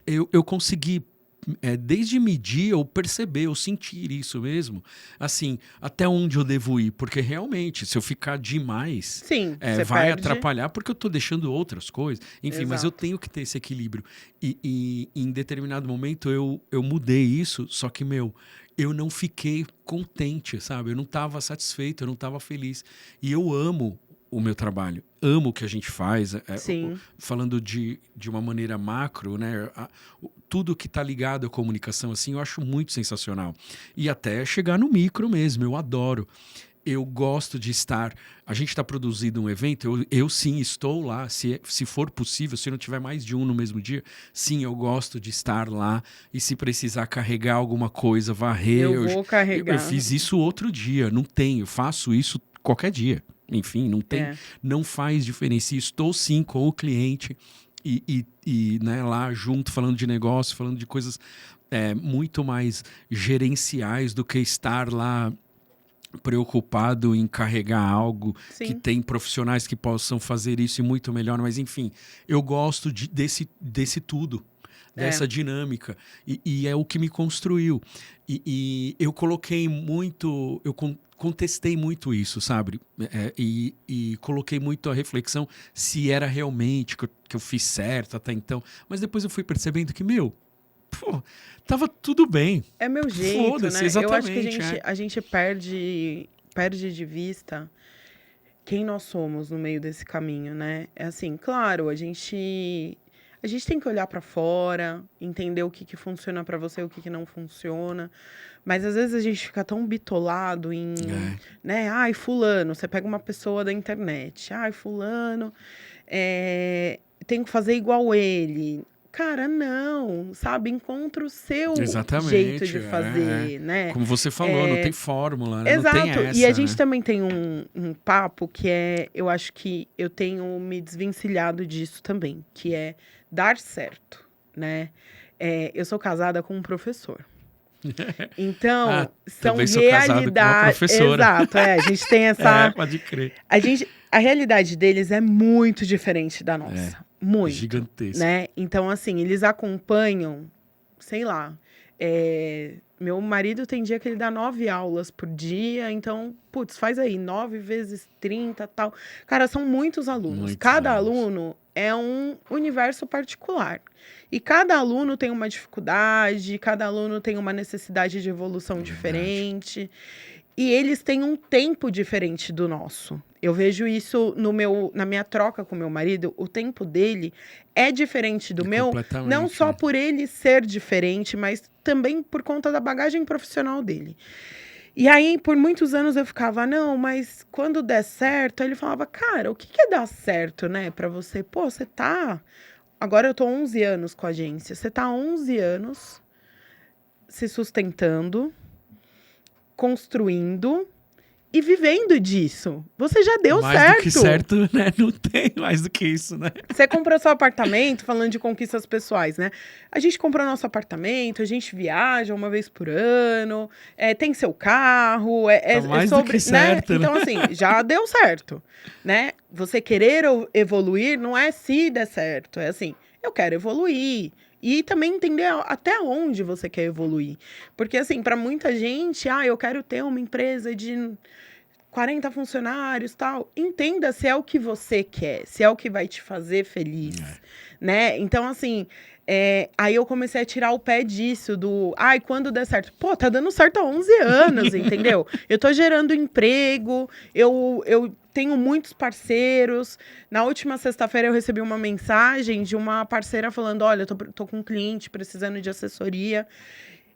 eu consegui desde medir ou perceber ou sentir isso mesmo, assim, até onde eu devo ir, porque realmente, se eu ficar demais, Sim, você vai perde. atrapalhar porque eu estou deixando outras coisas, enfim, mas eu Exato. tenho que ter esse equilíbrio. E em determinado momento eu mudei isso, só que, meu, eu não fiquei contente, sabe? Eu não estava satisfeito, eu não estava feliz. E eu amo o meu trabalho, amo o que a gente faz, Sim. falando de uma maneira macro, né? Tudo que está ligado à comunicação, assim, eu acho muito sensacional. E até chegar no micro mesmo, eu adoro. Eu gosto de estar. A gente está produzindo um evento, eu sim estou lá, se for possível, se não tiver mais de um no mesmo dia, sim, eu gosto de estar lá. E se precisar carregar alguma coisa, varrer. Eu vou Eu carregar. fiz isso outro dia, não tenho, faço isso qualquer dia. Enfim, não tem, É. não faz diferença. E estou sim com o cliente né, lá junto, falando de negócio, falando de coisas muito mais gerenciais do que estar lá preocupado em carregar algo que Sim. tem profissionais que possam fazer isso e muito melhor, mas enfim, eu gosto desse tudo. dessa dinâmica. E é o que me construiu. E eu coloquei muito, contestei muito isso, sabe? E coloquei muito a reflexão se era realmente que eu fiz certo até então. Mas depois eu fui percebendo que, pô, tava tudo bem. É meu jeito, né? Exatamente, Eu acho que a gente perde de vista quem nós somos no meio desse caminho, né? É assim, claro, a gente tem que olhar para fora, entender o que funciona para você, o que não funciona. Mas às vezes a gente fica tão bitolado em, né? Ai, fulano, você pega uma pessoa da internet. Ai, fulano, tem que fazer igual ele. Cara, não, sabe? Encontra o seu jeito de fazer, né? Como você falou, não tem fórmula, né? Exato. Não tem essa, e a gente né? também tem um papo que eu acho que eu tenho me desvencilhado disso também, que é dar certo, né? Eu sou casada com um professor. Então, são realidades. Exato, a gente tem essa. Pode crer. A realidade deles é muito diferente da nossa. Muito. Gigantesco. Né? Então, assim, eles acompanham, sei lá. Meu marido tem dia que ele dá 9 aulas por dia, então, putz, faz aí, 9 vezes 30 tal. Cara, são muitos alunos. Cada aluno é um universo particular. E cada aluno tem uma dificuldade, cada aluno tem uma necessidade de evolução diferente. E eles têm um tempo diferente do nosso. Eu vejo isso na minha troca com meu marido. O tempo dele é diferente do meu, não só por ele ser diferente, mas também por conta da bagagem profissional dele. E aí, por muitos anos, eu ficava, não, mas quando der certo, ele falava, cara, o que é dar certo, né, pra você? Pô, você tá... Agora eu tô 11 anos com a agência. Você tá 11 anos se sustentando, construindo e vivendo disso. Você já deu certo. Mais do que certo, né? Não tem mais do que isso, né? Você comprou seu apartamento, falando de conquistas pessoais, né? A gente comprou nosso apartamento, a gente viaja uma vez por ano, tem seu carro, tá mais sobre, do que certo, né? Então, assim, já deu certo, né? Você querer evoluir não é se der certo, é assim, eu quero evoluir. E também entender até onde você quer evoluir. Porque, assim, para muita gente, eu quero ter uma empresa de 40 funcionários, tal. Entenda se é o que você quer, se é o que vai te fazer feliz, né? Então, assim, aí eu comecei a tirar o pé disso, quando der certo. Pô, tá dando certo há 11 anos, entendeu? Eu tô gerando emprego, eu tenho muitos parceiros. Na última sexta-feira eu recebi uma mensagem de uma parceira falando, olha, tô com um cliente precisando de assessoria.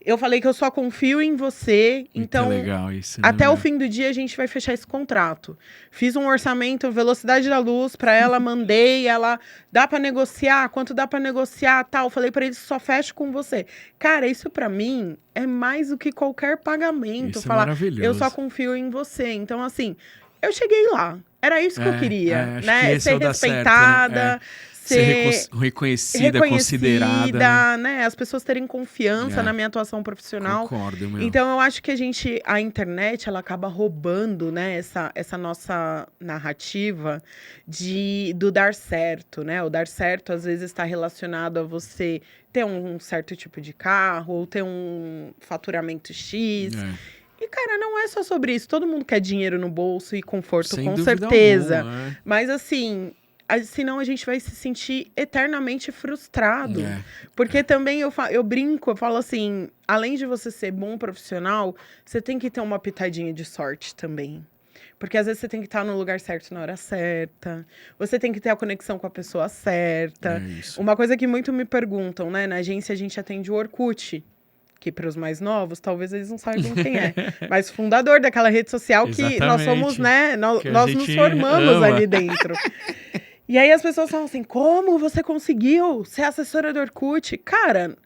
Eu falei que eu só confio em você, então legal isso, né, até o fim do dia a gente vai fechar esse contrato. Fiz um orçamento, velocidade da luz para ela, mandei, ela, dá para negociar, quanto dá para negociar, tal. Falei para eles, só fecho com você. Cara, isso para mim é mais do que qualquer pagamento. Isso falar, é maravilhoso. eu só confio em você. Então, assim, eu cheguei lá. Era isso que eu queria, né? Ser respeitada, certo, né? Ser reconhecida, considerada, né? As pessoas terem confiança na minha atuação profissional. Concordo, meu. Então, eu acho que a internet, ela acaba roubando, né? Essa nossa narrativa do dar certo, né? O dar certo, às vezes, está relacionado a você ter um certo tipo de carro, ou ter um faturamento X. E, cara, não é só sobre isso. Todo mundo quer dinheiro no bolso e conforto, sem com dúvida certeza. Alguma, Mas, assim, senão a gente vai se sentir eternamente frustrado. Porque também eu brinco, eu falo assim, além de você ser bom profissional, você tem que ter uma pitadinha de sorte também. Porque às vezes você tem que estar no lugar certo na hora certa. Você tem que ter a conexão com a pessoa certa. Uma coisa que muito me perguntam, né? Na agência a gente atende o Orkut. Que para os mais novos, talvez eles não saibam quem é. Mas fundador daquela rede social que nós somos, né? Nós nos formamos ali dentro. E aí as pessoas falam assim, como você conseguiu ser assessora do Orkut? Cara,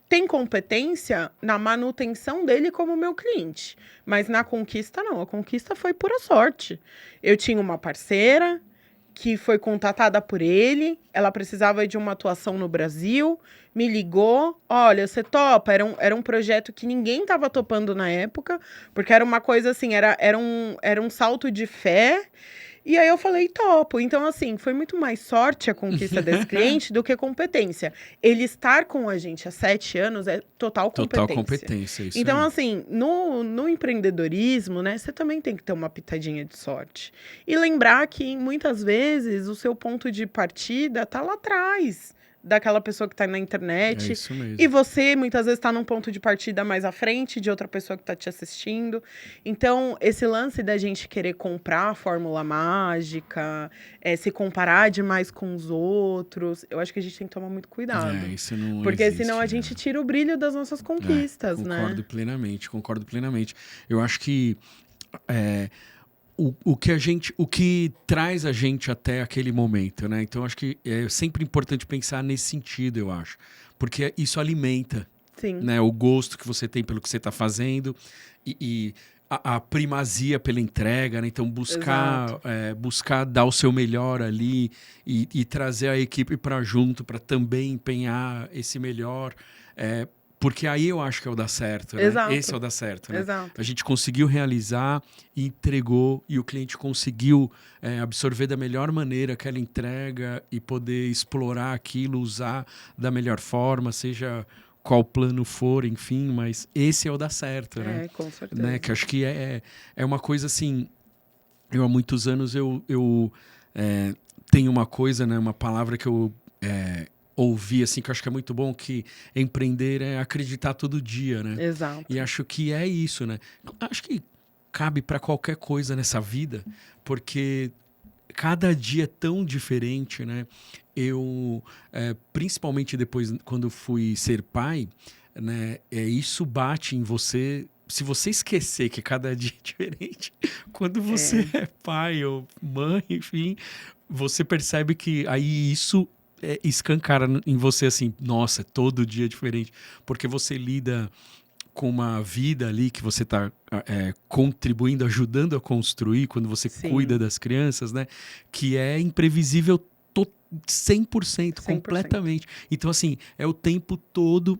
tem competência na manutenção dele como meu cliente. Mas na conquista, não. A conquista foi pura sorte. Eu tinha uma parceira que foi contatada por ele, ela precisava de uma atuação no Brasil, me ligou, olha, você topa? Era um projeto que ninguém estava topando na época, porque era uma coisa assim, era um salto de fé, E aí eu falei, topo. Então, assim, foi muito mais sorte a conquista desse cliente do que competência. Ele estar com a gente há 7 anos é total Total competência. competência, isso Então, aí. assim, no empreendedorismo, né, você também tem que ter uma pitadinha de sorte. E lembrar que, muitas vezes, o seu ponto de partida tá lá atrás daquela pessoa que tá na É internet. isso mesmo. E você, muitas vezes, tá num ponto de partida mais à frente de outra pessoa que tá te assistindo. Então, esse lance da gente querer comprar a fórmula mágica, se comparar demais com os outros, eu acho que a gente tem que tomar muito cuidado. Isso não Porque existe. senão a gente tira o brilho das nossas conquistas, Concordo né? plenamente, concordo plenamente. Eu acho que é, o que traz a gente até aquele momento, né? Então, acho que é sempre importante pensar nesse sentido, eu acho. Porque isso alimenta, Sim, né, o gosto que você tem pelo que você está fazendo e a primazia pela entrega, né? Então, exato. buscar dar o seu melhor ali e trazer a equipe para junto, para também empenhar esse melhor. Porque aí eu acho que é o dar certo, né? Esse é Exato, o dar certo, né? exato. A gente conseguiu realizar e entregou, e o cliente conseguiu absorver da melhor maneira aquela entrega e poder explorar aquilo, usar da melhor forma, seja qual plano for, enfim, mas esse é o dar certo, né? Com Né? certeza. Que acho que é uma coisa assim. Eu há muitos anos eu tenho uma coisa, né? Uma palavra que eu ouvi assim que eu acho que é muito bom, que empreender é acreditar todo dia, né? E Exato. acho que é isso, né? Acho que cabe para qualquer coisa nessa vida, porque cada dia é tão diferente, né? Principalmente depois, quando fui ser pai, né? Isso bate em você. Se você esquecer que cada dia é diferente, quando você É, é pai ou mãe, enfim, você percebe que aí isso escancara em você assim, nossa, todo dia é diferente, porque você lida com uma vida ali que você está contribuindo, ajudando a construir quando você cuida sim, das crianças, né? Que é imprevisível 100%, 100%. completamente. Então, assim, é o tempo todo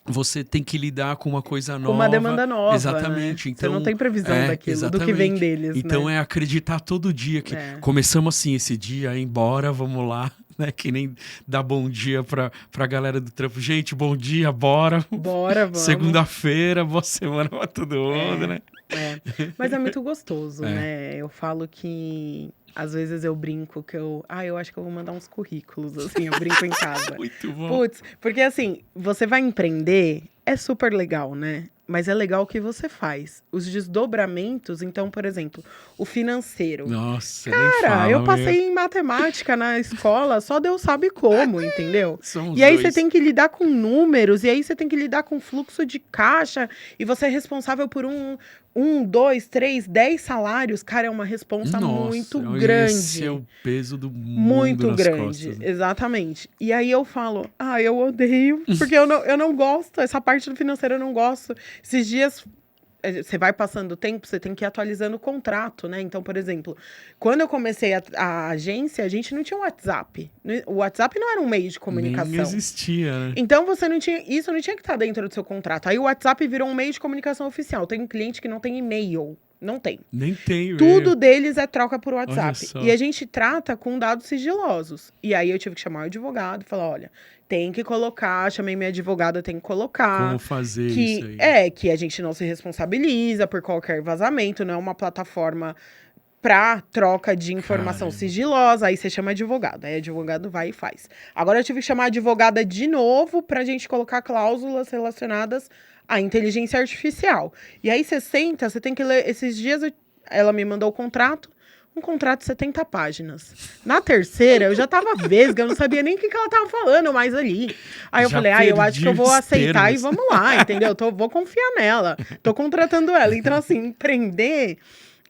você tem que lidar com uma coisa Com uma nova. demanda nova, né? Exatamente. Você não Então, tem previsão daquilo, do que vem exatamente. deles, Então né? é acreditar todo dia que É. começamos assim esse dia, embora, vamos lá, né? Que nem dar bom dia pra galera do trampo. Gente, bom dia, bora. Bora, vamos. Segunda-feira, boa semana pra todo mundo, É, né? é. Mas é muito gostoso, É. né? Eu falo que às vezes eu brinco que eu acho que eu vou mandar uns currículos, assim, eu brinco em casa. Muito bom. Putz, porque assim, você vai empreender, é super legal, né? Mas é legal o que você faz. Os desdobramentos, então, por exemplo, o financeiro. Nossa, nem Cara, eu fala, meu. passei em matemática na escola, só Deus sabe como, entendeu? Somos E aí você dois. tem que lidar com números, e aí você tem que lidar com fluxo de caixa, e você é responsável por um, dois, três, 10 salários. Cara, é uma responsa muito Nossa, esse é grande. o peso do mundo Muito nas grande, costas, né? exatamente. E aí eu falo, eu odeio, porque eu não gosto, essa parte do financeiro eu não gosto. Esses dias você vai passando o tempo, você tem que ir atualizando o contrato, né? Então, por exemplo, quando eu comecei a agência, a gente não tinha um WhatsApp. O WhatsApp não era um meio de Nem comunicação. existia, né? Então, isso não tinha que estar dentro do seu contrato. Aí o WhatsApp virou um meio de comunicação oficial. Tem um cliente que não tem e-mail. Não tem. Nem tenho Tudo e-mail. deles é troca por Olha WhatsApp. E só. a gente trata com dados sigilosos. E aí eu tive que chamar o advogado e falar, olha, tem que colocar, chamei minha advogada, tem que colocar Como fazer isso aí? que a gente não se responsabiliza por qualquer vazamento, não é uma plataforma para troca de informação Caramba. sigilosa. Aí você chama advogado, aí advogado vai e faz. Agora eu tive que chamar a advogada de novo pra gente colocar cláusulas relacionadas à inteligência artificial. E aí você senta, você tem que ler. Esses dias ela me mandou o contrato. Um contrato de 70 páginas. Na terceira, eu já tava vesga, eu não sabia nem o que ela tava falando mais ali. Aí eu Já falei, eu acho que eu perdi vou os aceitar e termos. vamos lá, entendeu? Vou confiar nela. Tô contratando ela. Então, assim, empreender.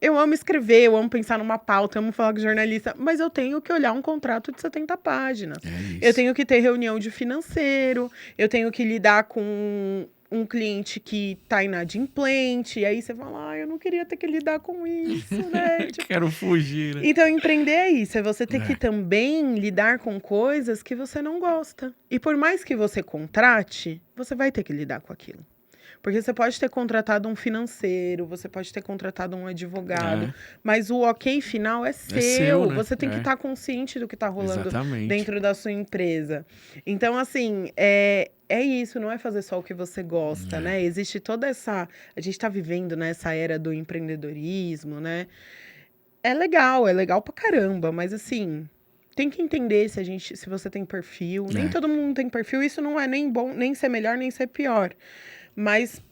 Eu amo escrever, eu amo pensar numa pauta, eu amo falar com jornalista, mas eu tenho que olhar um contrato de 70 páginas. É Eu isso. tenho que ter reunião de financeiro, eu tenho que lidar com um cliente que tá inadimplente, e aí você fala, eu não queria ter que lidar com isso, né? Tipo, Quero fugir, né? então, empreender é isso, é você ter que É. também lidar com coisas que você não gosta. E por mais que você contrate, você vai ter que lidar com aquilo. Porque você pode ter contratado um financeiro, você pode ter contratado um advogado, mas o ok final é seu. seu, né? Você tem que estar consciente do que está rolando Exatamente. dentro da sua empresa. Então, assim, é isso, não é fazer só o que você gosta, né? Existe toda essa... A gente está vivendo nessa era do empreendedorismo, né? É legal pra caramba, mas assim... Tem que entender se você tem perfil. Nem todo mundo tem perfil. Isso não é nem bom, nem ser melhor, nem ser pior. Mas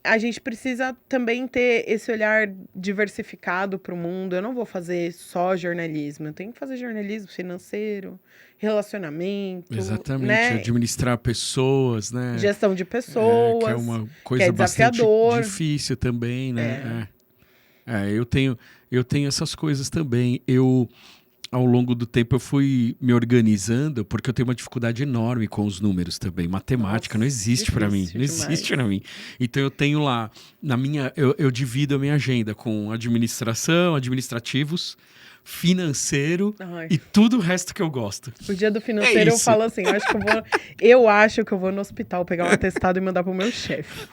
a gente precisa também ter esse olhar diversificado para o mundo. Eu não vou fazer só jornalismo. Eu tenho que fazer jornalismo financeiro, relacionamento. Exatamente. Né? Administrar pessoas, né? Gestão de pessoas. Que é uma coisa bastante difícil também, né? Eu tenho essas coisas também. Ao longo do tempo eu fui me organizando, porque eu tenho uma dificuldade enorme com os números também. Matemática não existe para mim. Não existe para mim. Então eu tenho lá, eu divido a minha agenda com administração, administrativos, financeiro e tudo o resto que eu gosto. O dia do financeiro eu falo assim, eu acho que eu vou no hospital pegar um atestado e mandar pro meu chefe.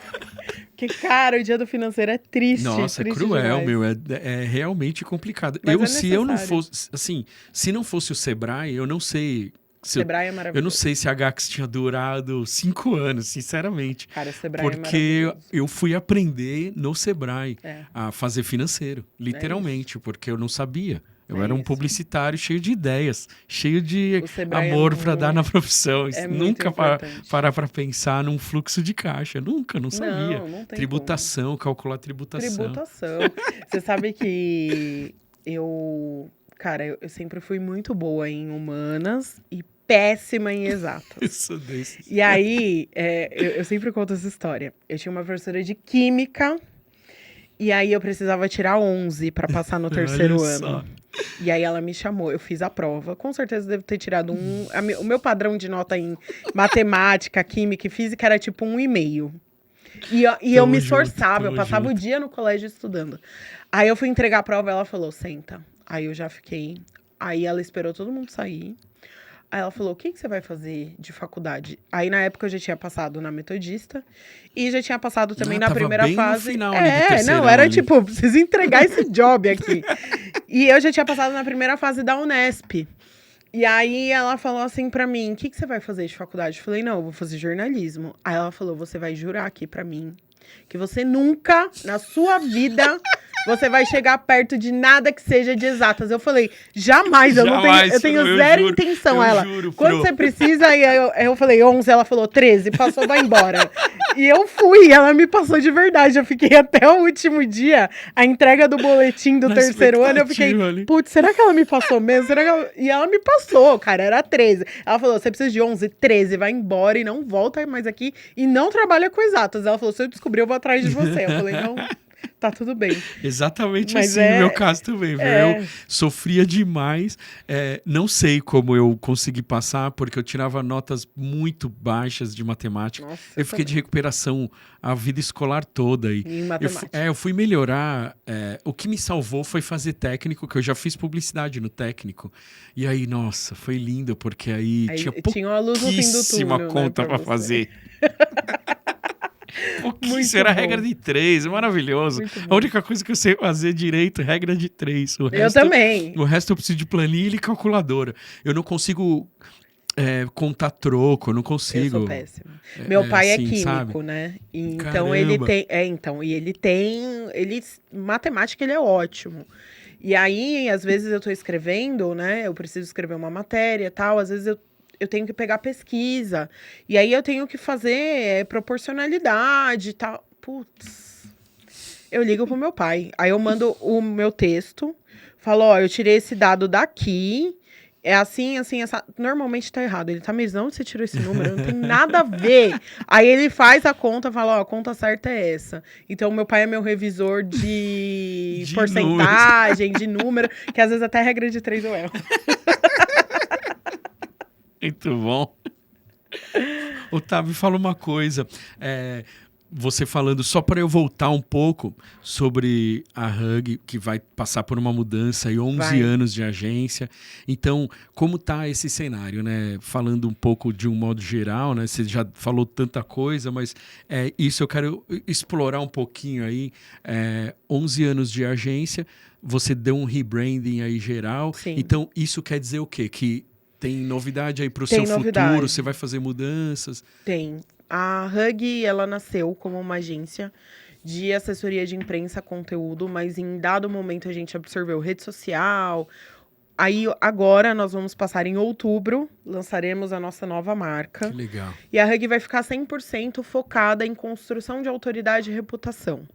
Porque, cara, o dia do financeiro é triste. Nossa, triste é cruel, demais. é realmente complicado. Mas se eu não fosse, assim, se não fosse o Sebrae, eu não sei... Sebrae é maravilhoso. Eu não sei se a Gax tinha durado 5 anos, sinceramente. Cara, o Sebrae porque eu fui aprender no Sebrae a fazer financeiro, literalmente, porque eu não sabia. Eu era um publicitário cheio de ideias, cheio de amor para dar na profissão. Nunca parar para pensar num fluxo de caixa. Nunca, não sabia. Não tem tributação, calcular tributação. Você sabe que eu sempre fui muito boa em humanas e péssima em exatas. Isso desse. E aí, eu sempre conto essa história. Eu tinha uma professora de química e aí eu precisava tirar 11 para passar no terceiro ano. E aí ela me chamou, eu fiz a prova. Com certeza devo ter tirado o meu padrão de nota em matemática, química e física era tipo 1,5. E eu me esforçava, eu passava o dia no colégio estudando. Aí eu fui entregar a prova e ela falou, senta. Aí eu já fiquei. Aí ela esperou todo mundo sair. Aí ela falou, o que você vai fazer de faculdade? Aí, na época, eu já tinha passado na Metodista. E já tinha passado também na primeira fase. No final, era ali. Tipo, preciso entregar esse job aqui. E eu já tinha passado na primeira fase da Unesp. E aí, ela falou assim pra mim, o que você vai fazer de faculdade? Eu falei, não, eu vou fazer jornalismo. Aí ela falou, você vai jurar aqui pra mim que você nunca, na sua vida... Você vai chegar perto de nada que seja de exatas. Eu falei, jamais, eu tenho zero intenção. Quando você precisa, aí eu falei, 11, ela falou 13, passou, vai embora. E eu fui, ela me passou de verdade. Eu fiquei até o último dia, a entrega do boletim do terceiro ano, eu fiquei, putz, será que ela me passou mesmo? E ela me passou, cara, era 13. Ela falou, você precisa de 11, 13, vai embora e não volta mais aqui e não trabalha com exatas. Ela falou, se eu descobrir, eu vou atrás de você. Eu falei, não... Tá tudo bem. Exatamente. Mas assim, no meu caso também, viu? Eu sofria demais. Não sei como eu consegui passar, porque eu tirava notas muito baixas de matemática. Nossa, eu fiquei de recuperação a vida escolar toda. Em matemática. Eu fui melhorar. O que me salvou foi fazer técnico, que eu já fiz publicidade no técnico. E aí, nossa, foi lindo, porque aí tinha pouquíssima conta para fazer. Isso era regra de 3, maravilhoso. A única coisa que eu sei fazer direito é regra de 3. Eu também. O resto eu preciso de planilha e calculadora. Eu não consigo contar troco, eu não consigo. Eu sou péssima. Meu pai é químico, sabe? Né? Então Caramba. ele tem. Matemática ele é ótimo. E aí, às vezes eu tô escrevendo, né? Eu preciso escrever uma matéria e tal. Às vezes eu tenho que pegar pesquisa. E aí eu tenho que fazer proporcionalidade e tal. Putz. Eu ligo pro meu pai. Aí eu mando o meu texto. Falo, eu tirei esse dado daqui. É assim, assim, essa... Normalmente tá errado. Ele tá, mas não, você tirou esse número, não tem nada a ver. Aí ele faz a conta, fala, a conta certa é essa. Então, meu pai é meu revisor de porcentagem, de número, que às vezes até regra de 3 eu erro. Muito bom. Otávio, fala uma coisa. você falando, só para eu voltar um pouco sobre a Hug, que vai passar por uma mudança e 11 Vai. anos de agência. Então, como tá esse cenário, né? Falando um pouco de um modo geral, né? Você já falou tanta coisa, mas isso eu quero explorar um pouquinho aí. 11 anos de agência, você deu um rebranding aí geral. Sim. Então, isso quer dizer o quê? Que tem novidade aí para o Tem seu novidade. futuro? Você vai fazer mudanças? Tem. A Hug, ela nasceu como uma agência de assessoria de imprensa, conteúdo, mas em dado momento a gente absorveu rede social. Aí agora nós vamos passar em outubro, lançaremos a nossa nova marca. Que legal. E a Hug vai ficar 100% focada em construção de autoridade e reputação.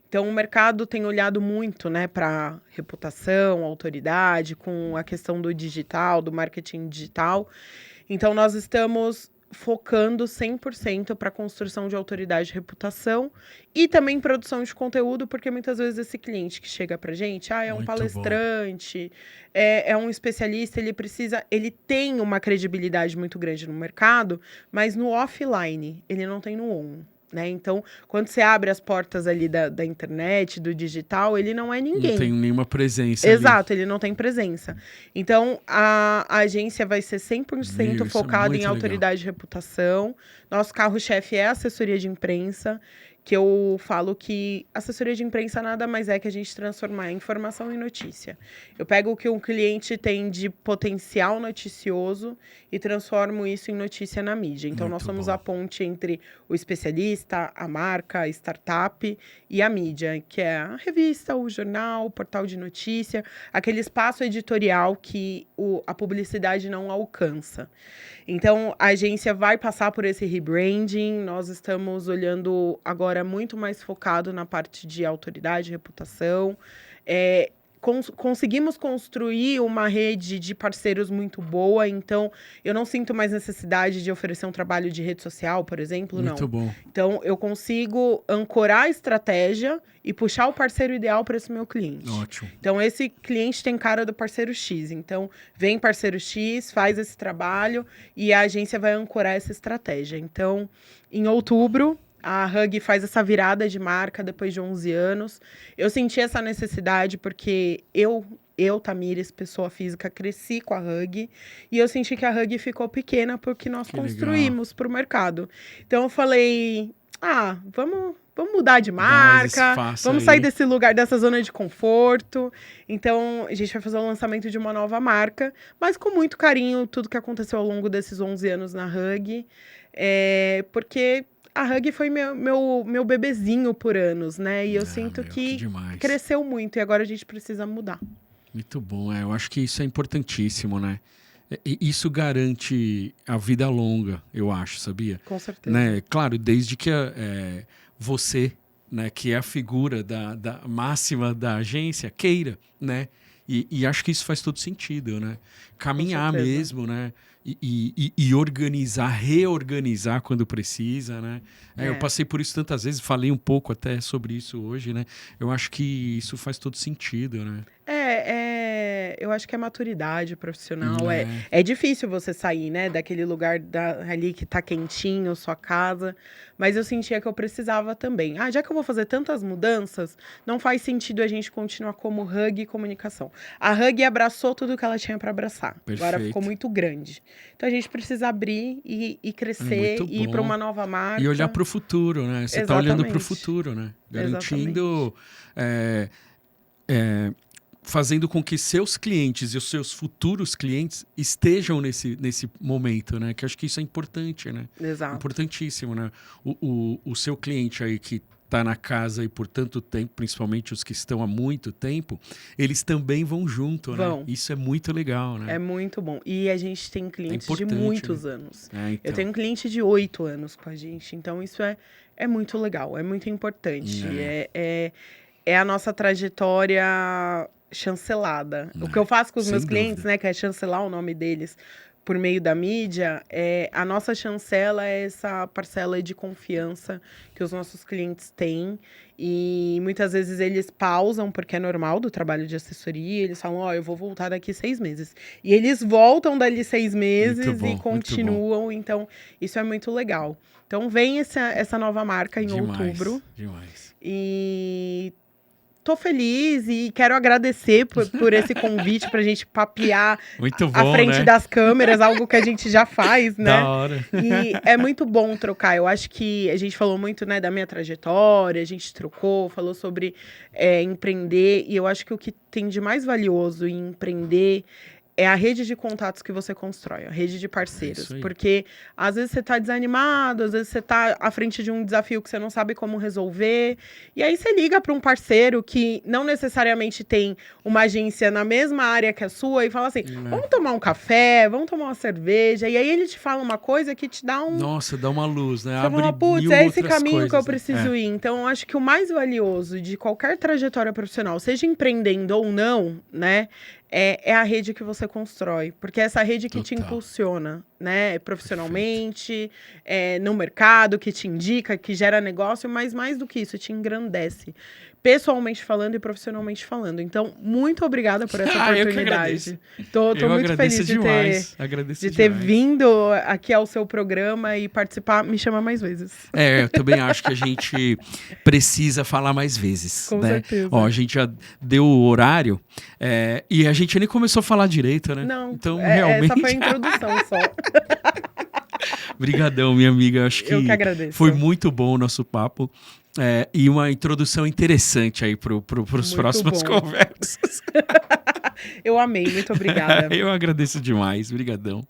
Então o mercado tem olhado muito, né, para reputação, autoridade, com a questão do digital, do marketing digital. Então nós estamos focando 100% para a construção de autoridade e reputação e também produção de conteúdo, porque muitas vezes esse cliente que chega para a gente, é um Muito palestrante, é um especialista, ele tem uma credibilidade muito grande no mercado, mas no offline, ele não tem no on. Né? Então, quando você abre as portas ali da internet, do digital, ele não é ninguém. Não tem nenhuma presença. Exato, ele não tem presença. Então, a agência vai ser 100% Isso focada em muito autoridade e reputação. Nosso carro-chefe é assessoria de imprensa, que eu falo que assessoria de imprensa nada mais é que a gente transformar informação em notícia. Eu pego o que um cliente tem de potencial noticioso e transformo isso em notícia na mídia. Então, Muito nós somos bom. a ponte entre o especialista, a marca, a startup e a mídia, que é a revista, o jornal, o portal de notícia, aquele espaço editorial que a publicidade não alcança. Então, a agência vai passar por esse rebranding, nós estamos olhando agora muito mais focado na parte de autoridade, reputação. Conseguimos construir uma rede de parceiros muito boa, então eu não sinto mais necessidade de oferecer um trabalho de rede social, por exemplo, Muito bom. Então, eu consigo ancorar a estratégia e puxar o parceiro ideal para esse meu cliente. Ótimo. Então, esse cliente tem cara do parceiro X. Então, vem parceiro X, faz esse trabalho e a agência vai ancorar essa estratégia. Então, em outubro, a Hug faz essa virada de marca depois de 11 anos. Eu senti essa necessidade porque eu, Tamires, pessoa física, cresci com a Hug. E eu senti que a Hug ficou pequena porque nós construímos para o mercado. Então, eu falei, vamos mudar de marca, vamos sair desse lugar, dessa zona de conforto. Então, a gente vai fazer o lançamento de uma nova marca, mas com muito carinho, tudo que aconteceu ao longo desses 11 anos na Hug. Porque a Hug foi meu bebezinho por anos, né? E eu sinto que cresceu muito e agora a gente precisa mudar. Muito bom, eu acho que isso é importantíssimo, né? Isso garante a vida longa, eu acho, sabia? Com certeza. Né? Claro, desde que você, né, que é a figura da máxima da agência, queira, né? E acho que isso faz todo sentido, né? Caminhar mesmo, né? E organizar, reorganizar quando precisa, né? Eu passei por isso tantas vezes, falei um pouco até sobre isso hoje, né? Eu acho que isso faz todo sentido, né? Eu acho que é maturidade profissional. É difícil você sair, né, daquele lugar ali que tá quentinho, sua casa. Mas eu sentia que eu precisava também. Já que eu vou fazer tantas mudanças, não faz sentido a gente continuar como Hug e comunicação. A Hug abraçou tudo que ela tinha para abraçar. Perfeito. Agora ficou muito grande. Então a gente precisa abrir e crescer e ir para uma nova marca. E olhar para o futuro, né? Você está olhando para o futuro, né? Garantindo... fazendo com que seus clientes e os seus futuros clientes estejam nesse momento, né? Que eu acho que isso é importante, né? Exato. Importantíssimo, né? O seu cliente aí que está na casa e por tanto tempo, principalmente os que estão há muito tempo, eles também vão junto, né? Isso é muito legal, né? É muito bom. E a gente tem clientes de muitos anos. Então. Eu tenho um cliente de 8 anos com a gente, então isso é muito legal, é muito importante. É a nossa trajetória chancelada. O que eu faço com os meus clientes, né, que é chancelar o nome deles por meio da mídia, a nossa chancela é essa parcela de confiança que os nossos clientes têm. E muitas vezes eles pausam, porque é normal do trabalho de assessoria, eles falam, eu vou voltar daqui 6 meses. E eles voltam dali 6 meses e continuam, então isso é muito legal. Então vem essa nova marca em outubro. Demais. E tô feliz e quero agradecer por esse convite pra gente papear à frente das câmeras, algo que a gente já faz, né? Da hora. E é muito bom trocar. Eu acho que a gente falou muito, né, da minha trajetória, a gente trocou, falou sobre empreender, e eu acho que o que tem de mais valioso em empreender é a rede de contatos que você constrói, a rede de parceiros. Porque às vezes você está desanimado, às vezes você está à frente de um desafio que você não sabe como resolver. E aí você liga para um parceiro que não necessariamente tem uma agência na mesma área que a sua e fala assim, vamos tomar um café, vamos tomar uma cerveja. E aí ele te fala uma coisa que te dá um... Nossa, dá uma luz, né? Você Abre fala, putz, é esse caminho coisas, que eu preciso ir. Então, eu acho que o mais valioso de qualquer trajetória profissional, seja empreendendo ou não, né? É a rede que você constrói, porque é essa rede que te impulsiona, né, profissionalmente, no mercado, que te indica, que gera negócio, mas mais do que isso, te engrandece, pessoalmente falando e profissionalmente falando. Então, muito obrigada por essa oportunidade. Tô muito feliz de ter vindo aqui ao seu programa e participar, me chama mais vezes. Eu também acho que a gente precisa falar mais vezes. Com certeza. Ó, a gente já deu o horário e a gente nem começou a falar direito, né? Não, então, realmente... essa foi a introdução só. Obrigadão, minha amiga. Acho que eu que agradeço. Foi muito bom o nosso papo. E uma introdução interessante aí para os próximas conversas. Eu amei, muito obrigada. Eu agradeço demais, brigadão.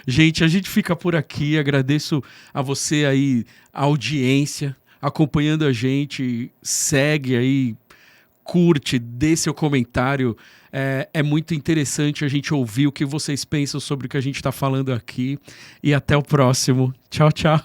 Gente, a gente fica por aqui, agradeço a você aí, a audiência, acompanhando a gente, segue aí, curte, dê seu comentário. É muito interessante a gente ouvir o que vocês pensam sobre o que a gente está falando aqui. E até o próximo. Tchau, tchau.